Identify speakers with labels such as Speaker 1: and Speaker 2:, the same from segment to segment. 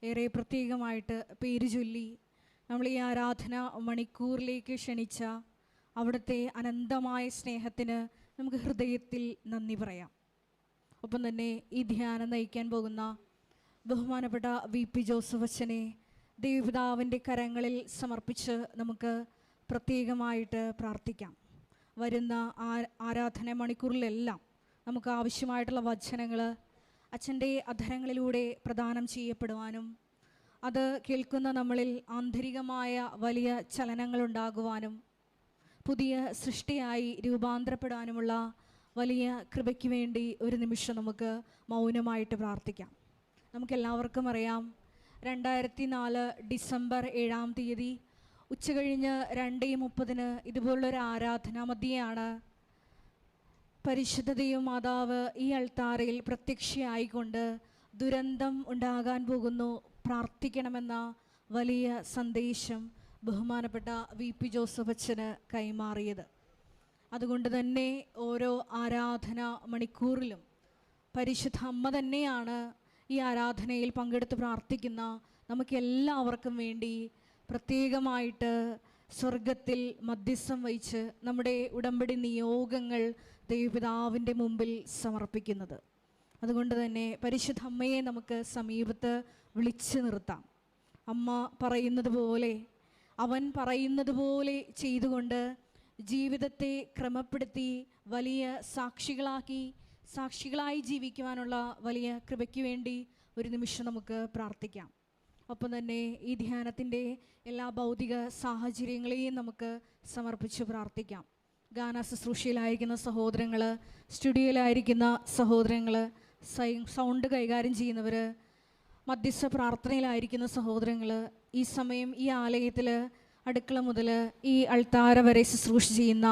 Speaker 1: ഏറെ പ്രത്യേകമായിട്ട് പേര് ചൊല്ലി നമ്മൾ ഈ ആരാധന മണിക്കൂറിലേക്ക് ക്ഷണിച്ച അവിടുത്തെ അനന്തമായ സ്നേഹത്തിന് നമുക്ക് ഹൃദയത്തിൽ നന്ദി പറയാം. ഒപ്പം തന്നെ ഈ ധ്യാനം നയിക്കാൻ പോകുന്ന ബഹുമാനപ്പെട്ട VP ജോസഫ് അച്ഛനെ ദൈവപിതാവിൻ്റെ കരങ്ങളിൽ സമർപ്പിച്ച് നമുക്ക് പ്രത്യേകമായിട്ട് പ്രാർത്ഥിക്കാം. വരുന്ന ആരാധന മണിക്കൂറിലെല്ലാം നമുക്ക് ആവശ്യമായിട്ടുള്ള വചനങ്ങൾ അച്ഛൻ്റെ അധരങ്ങളിലൂടെ പ്രദാനം ചെയ്യപ്പെടുവാനും അത് കേൾക്കുന്ന നമ്മളിൽ ആന്തരികമായ വലിയ ചലനങ്ങളുണ്ടാകുവാനും പുതിയ സൃഷ്ടിയായി രൂപാന്തരപ്പെടാനുമുള്ള വലിയ കൃപയ്ക്ക് വേണ്ടി ഒരു നിമിഷം നമുക്ക് മൗനമായിട്ട് പ്രാർത്ഥിക്കാം. നമുക്കെല്ലാവർക്കും അറിയാം, 2004 ഡിസംബർ 7-ാം തീയതി ഉച്ചകഴിഞ്ഞ് 2:30 ഇതുപോലുള്ളൊരു ആരാധനാ മധ്യയാണ് പരിശുദ്ധ ദൈവമാതാവ് ഈ അൾത്താരയിൽ പ്രത്യക്ഷയായിക്കൊണ്ട് ദുരന്തം ഉണ്ടാകാൻ പോകുന്നു, പ്രാർത്ഥിക്കണമെന്ന വലിയ സന്ദേശം ബഹുമാനപ്പെട്ട VP ജോസഫ് അച്ഛന് കൈമാറിയത്. അതുകൊണ്ട് തന്നെ ഓരോ ആരാധന മണിക്കൂറിലും പരിശുദ്ധ അമ്മ തന്നെയാണ് ഈ ആരാധനയിൽ പങ്കെടുത്ത് പ്രാർത്ഥിക്കുന്ന നമുക്കെല്ലാവർക്കും വേണ്ടി പ്രത്യേകമായിട്ട് സ്വർഗത്തിൽ മധ്യസ്ഥം വഹിച്ച് നമ്മുടെ ഉടമ്പടി നിയോഗങ്ങൾ ദൈവപിതാവിൻ്റെ മുമ്പിൽ സമർപ്പിക്കുന്നത്. അതുകൊണ്ട് തന്നെ പരിശുദ്ധ അമ്മയെ നമുക്ക് സമീപത്ത് വിളിച്ചു നിർത്താം. അമ്മ പറയുന്നത് പോലെ, അവൻ പറയുന്നത് പോലെ ചെയ്തുകൊണ്ട് ജീവിതത്തെ ക്രമപ്പെടുത്തി വലിയ സാക്ഷികളായി ജീവിക്കുവാനുള്ള വലിയ കൃപയ്ക്ക് വേണ്ടി ഒരു നിമിഷം നമുക്ക് പ്രാർത്ഥിക്കാം. ഒപ്പം തന്നെ ഈ ധ്യാനത്തിൻ്റെ എല്ലാ ഭൗതിക സാഹചര്യങ്ങളെയും നമുക്ക് സമർപ്പിച്ച് പ്രാർത്ഥിക്കാം. ഗാന ശുശ്രൂഷയിലായിരിക്കുന്ന സഹോദരങ്ങൾ, സ്റ്റുഡിയോയിലായിരിക്കുന്ന സഹോദരങ്ങൾ, സൗണ്ട് കൈകാര്യം ചെയ്യുന്നവർ, മധ്യസ്ഥ പ്രാർത്ഥനയിലായിരിക്കുന്ന സഹോദരങ്ങൾ, ഈ സമയം ഈ ആലയത്തിൽ അടുക്കള മുതൽ ഈ അൾത്താര വരെ ശുശ്രൂഷ ചെയ്യുന്ന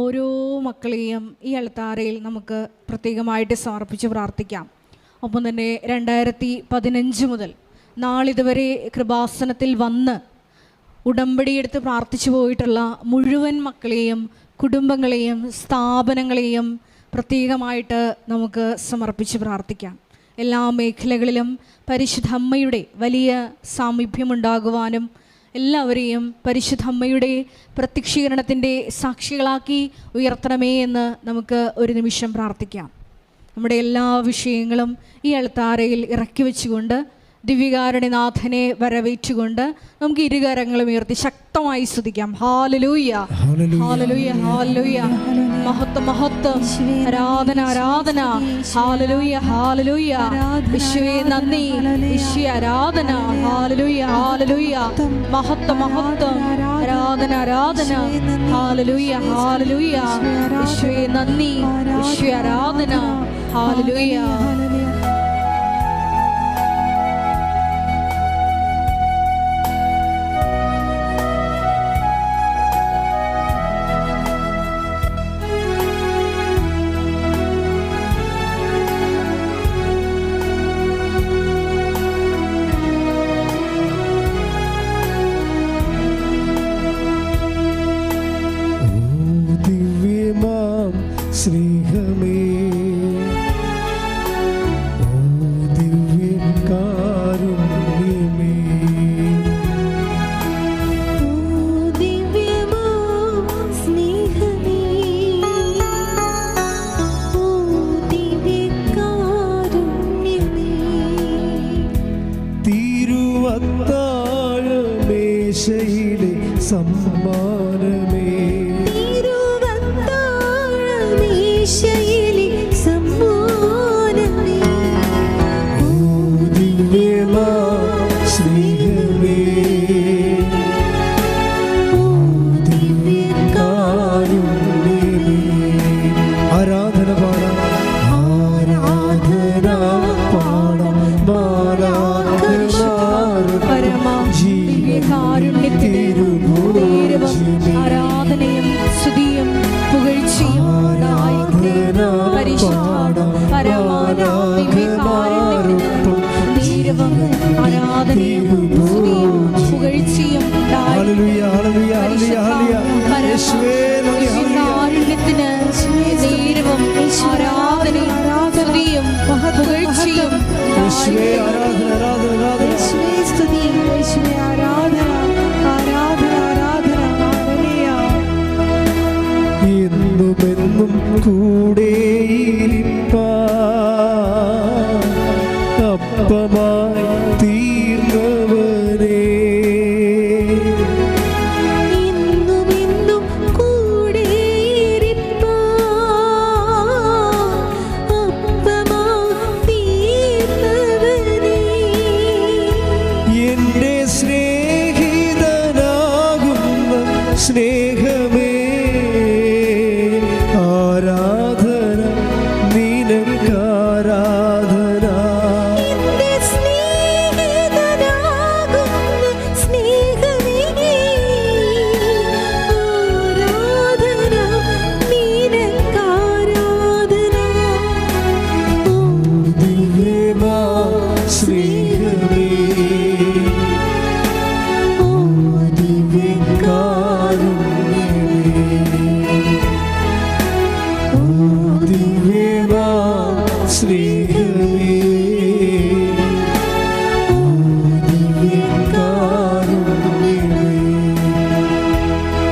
Speaker 1: ഓരോ മക്കളെയും ഈ അൾത്താരയിൽ നമുക്ക് പ്രത്യേകമായിട്ട് സമർപ്പിച്ച് പ്രാർത്ഥിക്കാം. ഒപ്പം തന്നെ 2015 മുതൽ നാളിതുവരെ കൃപാസനത്തിൽ വന്ന് ഉടമ്പടിയെടുത്ത് പ്രാർത്ഥിച്ചു പോയിട്ടുള്ള മുഴുവൻ മക്കളെയും കുടുംബങ്ങളെയും സ്ഥാപനങ്ങളെയും പ്രത്യേകമായിട്ട് നമുക്ക് സമർപ്പിച്ച് പ്രാർത്ഥിക്കാം. എല്ലാ മേഖലകളിലും പരിശുദ്ധ അമ്മയുടെ വലിയ സാമീപ്യമുണ്ടാകുവാനും എല്ലാവരെയും പരിശുദ്ധ അമ്മയുടെ പ്രത്യക്ഷീകരണത്തിൻ്റെ സാക്ഷികളാക്കി ഉയർത്തണമേ എന്ന് നമുക്ക് ഒരു നിമിഷം പ്രാർത്ഥിക്കാം. നമ്മുടെ എല്ലാ വിഷയങ്ങളും ഈ അൾത്താരയിൽ ഇറക്കി വെച്ചുകൊണ്ട് ദിവ്യകാരുണ്യനാഥനെ വരവേറ്റുകൊണ്ട് നമുക്ക് ഇരുകരങ്ങളും ഉയർത്തി ശക്തമായി സ്തുതിക്കാം. ഹല്ലേലൂയ, ഹല്ലേലൂയ, ഹല്ലേലൂയ. മഹത്വം, മഹത്വം, ആരാധന, ആരാധന. ഹല്ലേലൂയ, ഹല്ലേലൂയ. യേശുവേ നന്ദി, യേശുവേ ആരാധന. Hallelujah, hallelujah. മഹത്വം, മഹത്വം, ആരാധന, ആരാധന. ഹല്ലേലൂയ, ഹല്ലേലൂയ. യേശുവേ നന്ദി, യേശുവേ ആരാധന. ഹല്ലേലൂയ. ആരാധനയും സ്തുതിയും പുകഴ്ചയും ആരാധനയും പുകഴ്ചയും
Speaker 2: കൂടെയിരിപ്പാൻ അപ്പമായി തീർന്നവനേ,
Speaker 3: എന്നുമെന്നും കൂടെയിരിപ്പാൻ അപ്പമായി തീർന്നവനേ,
Speaker 2: എന്റെ സ്നേഹിതനാകുന്ന സ്നേഹമേ, ആരാധന നിനക്കാരാധന.
Speaker 3: എന്റെ സ്നേഹിതനാകുന്ന സ്നേഹമേ, ആരാധന നിനക്കാരാധന.
Speaker 2: ഓ ദിവ്യമാ സ്നേഹമേ,
Speaker 3: ഓ
Speaker 2: ഓ ദിവ്യമാ സ്നേഹമേ, ഓ ദിവ്യകാരുണ്യമേ.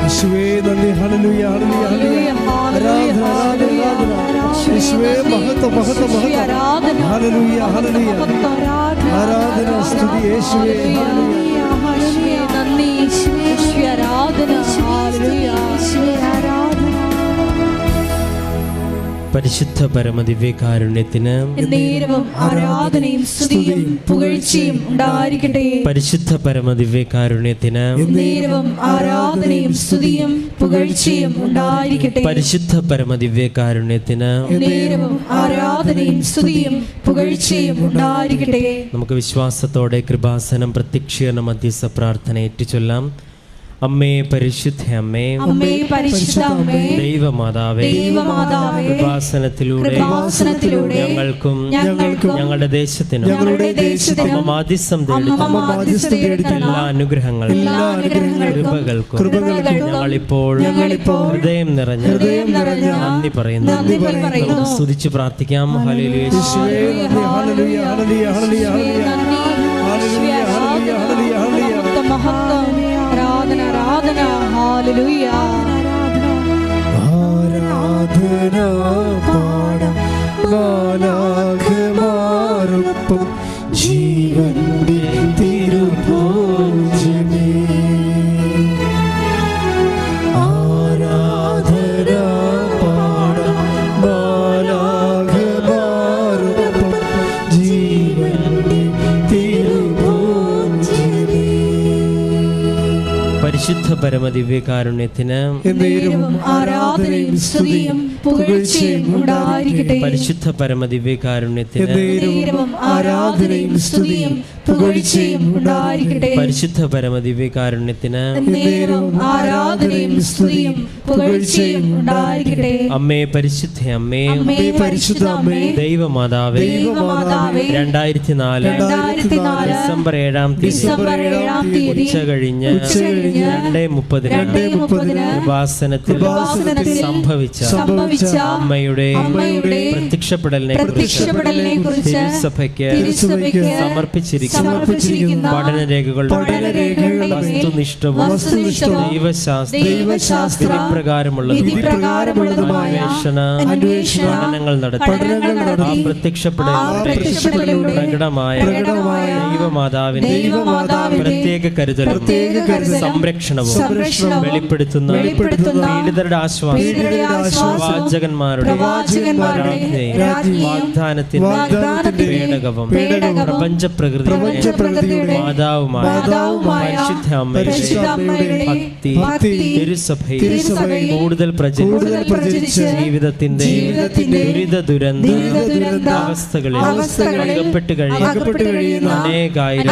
Speaker 2: യേശുവേ നന്ദി, ഹല്ലേലൂയ, ഹല്ലേലൂയ, ഹല്ലേലൂയ. ആരാധന, ആരാധന, ആരാധന. യേശുവേ മഹത്വം, മഹത്വം, മഹത്വം. ഹല്ലേലൂയ, ഹല്ലേലൂയ. ആരാധന, സ്തുതി യേശുവേ. ഹല്ലേലൂയ.
Speaker 1: നന്ദി യേശുവേ, ആരാധന. ഹല്ലേലൂയ.
Speaker 4: പരിശുദ്ധ പരമദിവ്യകാരുണ്യത്തിന്
Speaker 1: നേരവും ആരാധനയും സ്തുതിയും പുകഴ്ചയും ഉണ്ടായിരിക്കട്ടെ.
Speaker 4: പരിശുദ്ധ പരമദിവ്യകാരുണ്യത്തിന്
Speaker 1: നേരവും ആരാധനയും സ്തുതിയും പുകഴ്ചയും ഉണ്ടായിരിക്കട്ടെ.
Speaker 4: പരിശുദ്ധ പരമദിവ്യകാരുണ്യത്തിന്
Speaker 1: നേരവും ആരാധനയും സ്തുതിയും പുകഴ്ചയും ഉണ്ടായിരിക്കട്ടെ.
Speaker 4: നമുക്ക് വിശ്വാസത്തോടെ കൃപാസനം പ്രത്യക്ഷീകരണ മധ്യസ്ഥ പ്രാർത്ഥന ഏറ്റുചൊല്ലാം. അമ്മേ പരിശുദ്ധ അമ്മേ,
Speaker 1: അമ്മേ പരിശുദ്ധ അമ്മേ,
Speaker 4: ദൈവമാതാവേ,
Speaker 1: ദൈവമാതാവേ,
Speaker 4: കൃപാസനത്തിലൂടെ ഞങ്ങൾക്കും ഞങ്ങളുടെ ദേശത്തിനും അമ്മ മാധ്യസ്ഥം തേടി എല്ലാ അനുഗ്രഹങ്ങൾക്കും കൃപകൾക്കും ഞങ്ങളിപ്പോൾ ഹൃദയം നിറഞ്ഞ നന്ദി പറയുന്നു. നമുക്ക് സ്തുതിച്ച് പ്രാർത്ഥിക്കാം. ഹല്ലേലൂയ.
Speaker 1: ആരാധന, ആരാധന. ഹല്ലേലൂയ.
Speaker 2: ആരാധന പാടാം മാലാഖമാരൊപ്പം ജീവന്റെ തിരുഭോജ്യമേ. ആരാധന പാടാം മാലാഖമാരൊപ്പം ജീവന്റെ തിരുഭോജ്യമേ.
Speaker 4: പരിശുദ്ധ പരമദിവ്യകാരുണ്യത്തിന്
Speaker 1: നേരവും ആരാധനയും സ്തുതിയും പുകഴ്ചയും ഉണ്ടായിരിക്കട്ടെ.
Speaker 4: പരിശുദ്ധ പരമദിവ്യകാരുണ്യത്തിന്
Speaker 1: നേരവും ആരാധനയും സ്തുതിയും പുകഴ്ചയും ഉണ്ടായിരിക്കട്ടെ.
Speaker 4: പരിശുദ്ധ പരമദിവ്യകാരുണ്യത്തിന്
Speaker 1: നേരവും ആരാധനയും സ്തുതിയും പുകഴ്ചയും ഉണ്ടായിരിക്കട്ടെ.
Speaker 4: അമ്മേ പരിശുദ്ധ അമ്മേ,
Speaker 1: അമ്മേ പരിശുദ്ധ അമ്മേ,
Speaker 4: ദൈവമാതാവേ,
Speaker 1: ദൈവമാതാവേ,
Speaker 4: 2004 ഡിസംബർ 7 തീയതി ഉച്ച കഴിഞ്ഞ് 2:30 കൃപാസനത്തിൽ സംഭവിച്ച അമ്മയുടെ പ്രത്യക്ഷപ്പെടലിനെ കുറിച്ച് തിരുസഭയ്ക്ക് സമർപ്പിച്ചിരിക്കുന്ന പഠനരേഖകളുടെ വസ്തുനിഷ്ഠവും ദൈവശാസ്ത്ര പ്രകാരമുള്ള അന്വേഷണ പഠനങ്ങൾ നടത്തി ആ പ്രത്യക്ഷപ്പെടലിലൂടെ പ്രകടമായ ദൈവമാതാവിന്റെ പ്രത്യേക കരുതലും സംരക്ഷണവും വെളിപ്പെടുത്തുന്ന പീഡിതരുടെ ആശ്വാസമാരുടെ വാഗ്ദാനത്തിന്റെ പേടകവും പ്രപഞ്ച പ്രകൃതിയുടെ മാതാവുമായ പരിശുദ്ധ അമ്മയുടെ ഭക്തി തിരുസഭയിൽ കൂടുതൽ പ്രചരിച്ച് ജീവിതത്തിന്റെ ദുരന്ത അവസ്ഥകളിൽ അകപ്പെട്ട് കഴിയുന്ന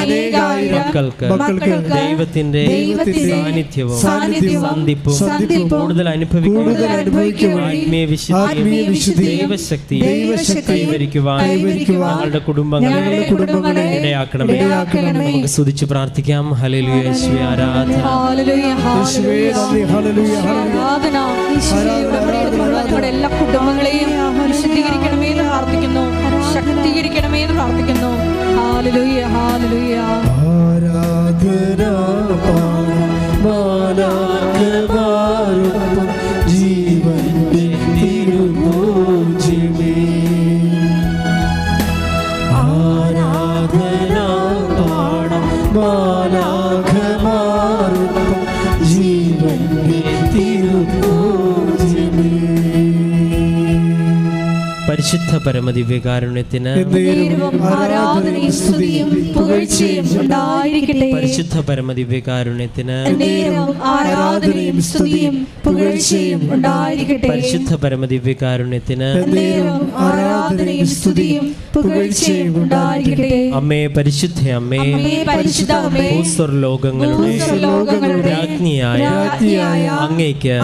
Speaker 4: അനേകായിരം മക്കൾക്ക് ദൈവത്തിന്റെ സാന്നിധ്യവും സന്ധിപ്പും കൂടുതൽ അനുഭവിക്കുവാൻ ആത്മീയ വിശുദ്ധി ദൈവശക്തി കൈവരിക്കുവാൻ ഞങ്ങളുടെ കുടുംബങ്ങളെ ഇടയാക്കണമേ. നമുക്ക് സ്തുതിച്ച് പ്രാർത്ഥിക്കാം. ഹല്ലേലൂയ. യേശുവേ ആരാധന.
Speaker 1: നമ്മുടെ എല്ലാ കുടുംബങ്ങളെയും വിശുദ്ധീകരിക്കണമേ എന്ന് പ്രാർത്ഥിക്കുന്നു, ശക്തീകരിക്കണമേ എന്ന് പ്രാർത്ഥിക്കുന്നു. ഹല്ലേലൂയ, ഹല്ലേലൂയ.
Speaker 2: ആരാധന മാലാഖമാരൊപ്പം ജീവന്റെ തിരുഭോജ്യമേ. മാലാഖമാരൊപ്പം ജീവന്റെ തിരുഭോജ്യമേ.
Speaker 4: പരിശുദ്ധ പരമദിവ്യകാരുണ്യത്തിന്
Speaker 1: ആരാധനയും സ്തുതിയും പുകഴ്ചയും ഉണ്ടായിരിക്കട്ടെ.
Speaker 4: പരിശുദ്ധ പരമദിവ്യകാരുണ്യത്തിന്
Speaker 1: ആരാധനയും സ്തുതിയും പുകഴ്ചയും ഉണ്ടായിരിക്കട്ടെ.
Speaker 4: പരിശുദ്ധ പരമദിവ്യകാരുണ്യത്തിന്
Speaker 1: ആരാധനയും സ്തുതിയും പുകഴ്ചയും ഉണ്ടായിരിക്കട്ടെ.
Speaker 4: അമ്മേ പരിശുദ്ധ അമ്മേ,
Speaker 1: പരിശുദ്ധ അമ്മേ,
Speaker 4: ഭൂസ്വർലോകങ്ങളുടെ രാജ്ഞിയായ അങ്ങേക്ക്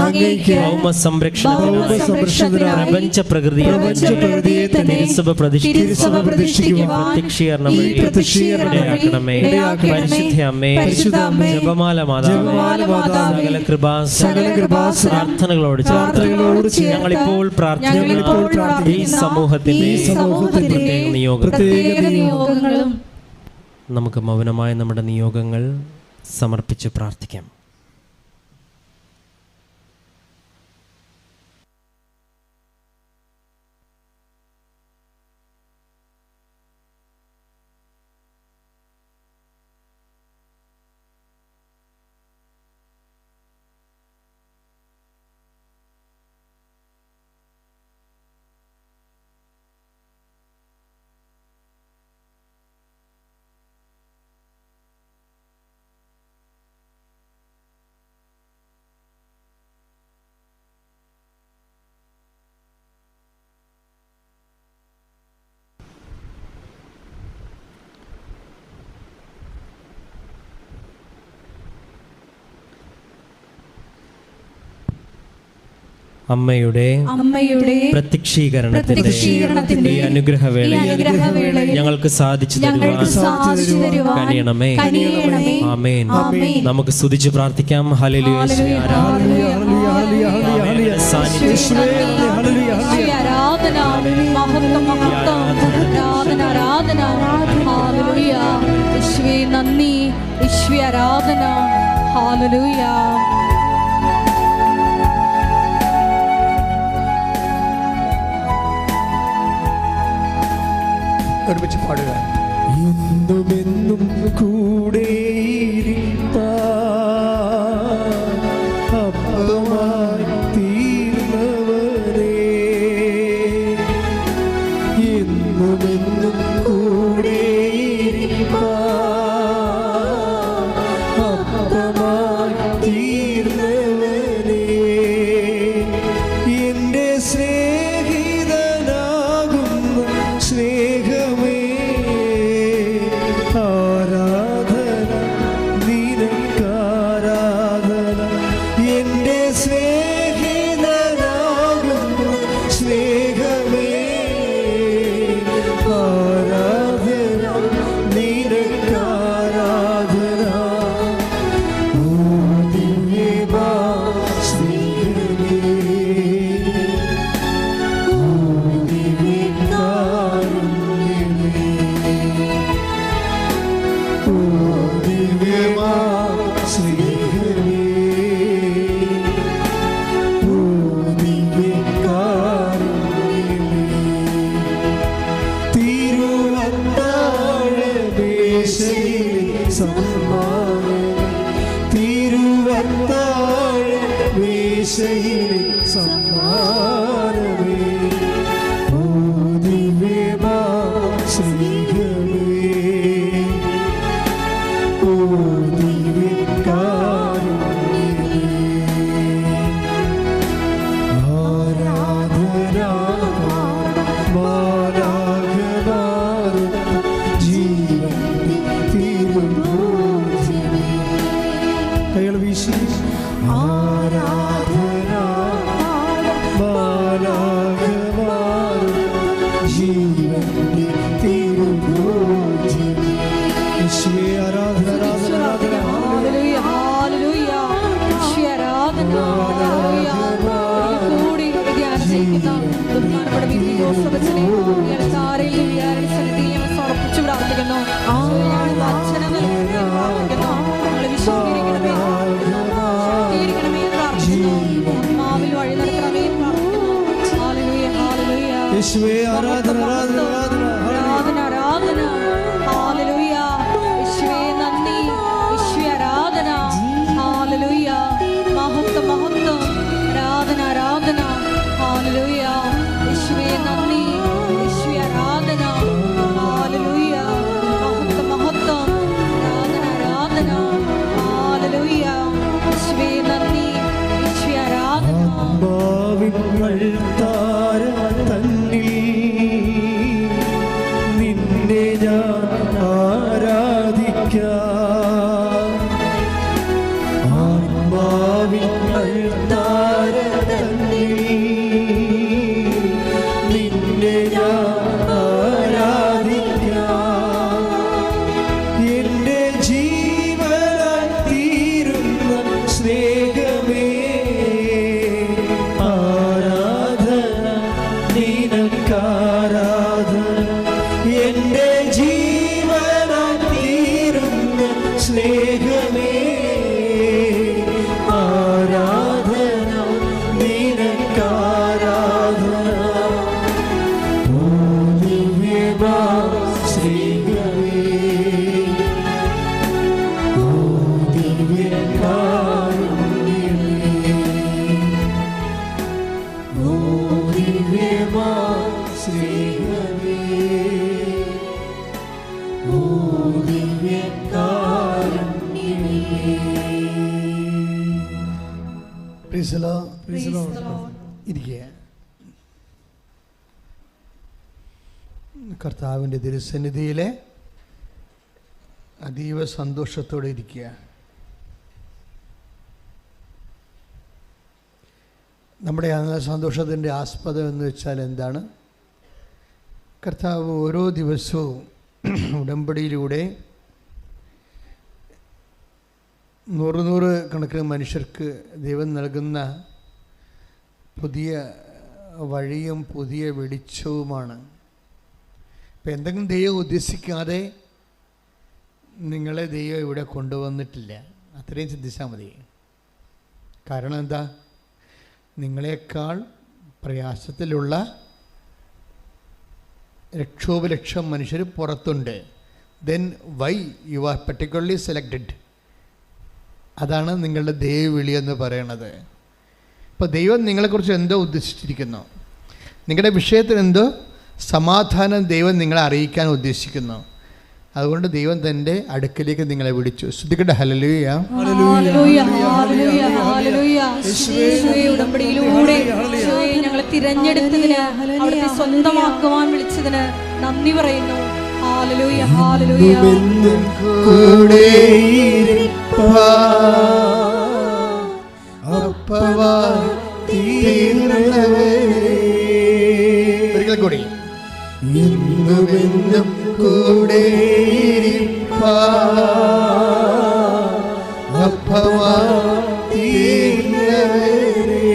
Speaker 4: ഭൗമ സംരക്ഷണത്തിനായി പ്രപഞ്ച പ്രകൃതിയെ തിരുസഭ പ്രതിഷ്ഠിക്കുവാൻ പ്രത്യക്ഷീകരണമേ. പരിശുദ്ധ അമ്മേ, ജപമാല മാതാവേ, സകല കൃപാ പ്രാർത്ഥനകളോട് ഞങ്ങളിപ്പോൾ പ്രാർത്ഥിക്കുന്ന ഈ സമൂഹത്തിന്റെ നിയോഗങ്ങളും നമുക്ക് മൗനമായ നമ്മുടെ നിയോഗങ്ങൾ സമർപ്പിച്ച് പ്രാർത്ഥിക്കാം. അമ്മയുടെ പ്രത്യക്ഷീകരണത്തിന്റെ ഈ അനുഗ്രഹവേളയിൽ ഞങ്ങൾക്ക് സാധിച്ചു തരുവാൻ കനിയണമേ. ആമേൻ. നമുക്ക് സ്തുതിച്ച് പ്രാർത്ഥിക്കാം. ഹല്ലേലൂയ.
Speaker 1: നന്ദി, ആരാധന. ഹല്ലേലൂയ.
Speaker 2: ഒരുമിച്ച് പാടുക. എന്നുമെന്നും കൂടെ അപ്പമായി തീർന്നവരേ, എന്നുമെന്നും കൂടെ അപ്പമായി തീർന്നവരേ, എന്റെ സ്നേഹിതനാകുന്ന സ്നേഹമേ, ആരാധന നിനക്കാരാധന. എന്റെ സ്നേഹിതനാകുന്ന സ്നേഹമേ, ആരാധന നിനക്കാരാധന. ഓ ദിവ്യമാ സ്നേഹമേ, ഓ ദിവ്യകാരുണ്യമേ, ഓ ദിവ്യമാ സ്നേഹമേ, ഓ ദിവ്യകാരുണ്യമേ. തിരുവത്താഴമേശയിലെ സമ്മാനമേ, തിരുവത്താഴമേശയിലെ സമ്മാനമേ, ഓ ദിവ്യമാ സ്നേഹമേ, ഓ ദിവ്യകാരുണ്യമേ. ആരാധന മാലാഖമാരൊപ്പം ജീവന്റെ തിരുഭോജ്യമേ. കൈകൾ വീശി. ആരാധന മാലാഖമാരൊപ്പം ജീവന്റെ തിരുഭോജ്യമേ. യേശുവേ ആരാധന, ആരാധന, ആരാധന.
Speaker 1: Hallelujah, hallelujah. ഈശോയെ ആരാധന. ഹല്ലേലൂയ. കൂടി ധ്യാനിച്ചിരിക്കുന്ന ബഹുമാനപ്പെട്ട ബിബി ജോസഫ് അച്ഛനെ ഈ അൽത്താരയിൽ വിചാരണ സന്നിധിയിൽ ഞങ്ങൾ സമർപ്പിച്ചു പ്രാർത്ഥിക്കുന്നു. ഞങ്ങളുടെ അച്ഛനെ നൽകി പ്രാർത്ഥിക്കുന്നു. ഞങ്ങളെ വിശുദ്ധീകരിക്കണമേ, ശക്തീകരിക്കണമേ എന്ന് പ്രാർത്ഥിക്കുന്നു. ആത്മാവിൽ വഴി നടക്കണമേ എന്ന് പ്രാർത്ഥിക്കുന്നു. ഹല്ലേലൂയ, ഹല്ലേലൂയ.
Speaker 2: യേശുവേ ആരാധന, ആരാധന, ആരാധന.
Speaker 1: ആരാധന, ആരാധന. ഹല്ലേലൂയ. യേശുവേ നന്ദി,
Speaker 2: ആത്മാവിൻ അൾത്താരതന്നിൽ നിന്നെ ഞാൻ ആരാധിക്കാം. എന്റെ ജീവനായി തീരുന്ന സ്നേഹമേ, ആരാധന നിനക്കാരാധന. എന്റെ ജീവനായി തീരുന്ന സ്നേഹമേ, ആരാധന നിനക്കാരാധന. ഓ ദിവ്യമാ സ്നേഹമേ, ഓ ദിവ്യകാരുണ്യമേ, ഓ ദിവ്യമാ സ്നേഹമേ, ഓ ദിവ്യകാരുണ്യമേ. Praise the Lord. Praise the Lord. ഇരിക്കുക. കർത്താവിൻ്റെ തിരുസന്നിധിയിലെ അതീവ സന്തോഷത്തോടെ ഇരിക്കുക. നമ്മുടെ സന്തോഷത്തിൻ്റെ ആസ്പദം എന്ന് വെച്ചാൽ എന്താണ്? കർത്താവ് ഓരോ ദിവസവും ഉടമ്പടിയിലൂടെ 100 കണക്കിന് മനുഷ്യർക്ക് ദൈവം നൽകുന്ന പുതിയ വഴിയും പുതിയ വെളിച്ചവുമാണ്. ഇപ്പം എന്തെങ്കിലും ദൈവം ഉദ്ദേശിക്കാതെ നിങ്ങളെ ദൈവം ഇവിടെ കൊണ്ടുവന്നിട്ടില്ല. അത്രയും ചിന്തിച്ചാൽ മതി. കാരണം എന്താ? നിങ്ങളെക്കാൾ പ്രയാസത്തിലുള്ള ലക്ഷോപലക്ഷം മനുഷ്യർ പുറത്തുണ്ട്. Then why you are particularly selected? അതാണ് നിങ്ങളുടെ ദൈവവിളി എന്ന് പറയണത്. ഇപ്പോൾ ദൈവം നിങ്ങളെക്കുറിച്ച് എന്തോ ഉദ്ദേശിച്ചിരിക്കുന്നു. നിങ്ങളുടെ വിഷയത്തിൽ എന്തോ സമാധാനം ദൈവം നിങ്ങളെ അറിയിക്കാൻ ഉദ്ദേശിക്കുന്നു. അതുകൊണ്ട് ദൈവം തൻ്റെ അടുക്കലേക്ക് നിങ്ങളെ വിളിച്ചു. ശ്രദ്ധിക്കട്ടെ. ഹല്ലേലൂയ,
Speaker 1: ഹല്ലേലൂയ, ഹല്ലേലൂയ, ഹല്ലേലൂയ. യേശുവേ, ഉടമ്പടിയിലൂടെ യേശുവേ ഞങ്ങളെ തിരഞ്ഞെടുത്തതിന്, അവിടുത്തെ സ്വന്തമാക്കുവാൻ വിളിച്ചതിന് നന്ദി പറയുന്നു. Hallelujah, hallelujah.
Speaker 2: കൂടെ അപ്പവായി തീർന്നവരേ, ഒരിക്കൽ കൂടി. എന്നുമെന്നും കൂടെ അപ്പവായി തീർന്നവരേ,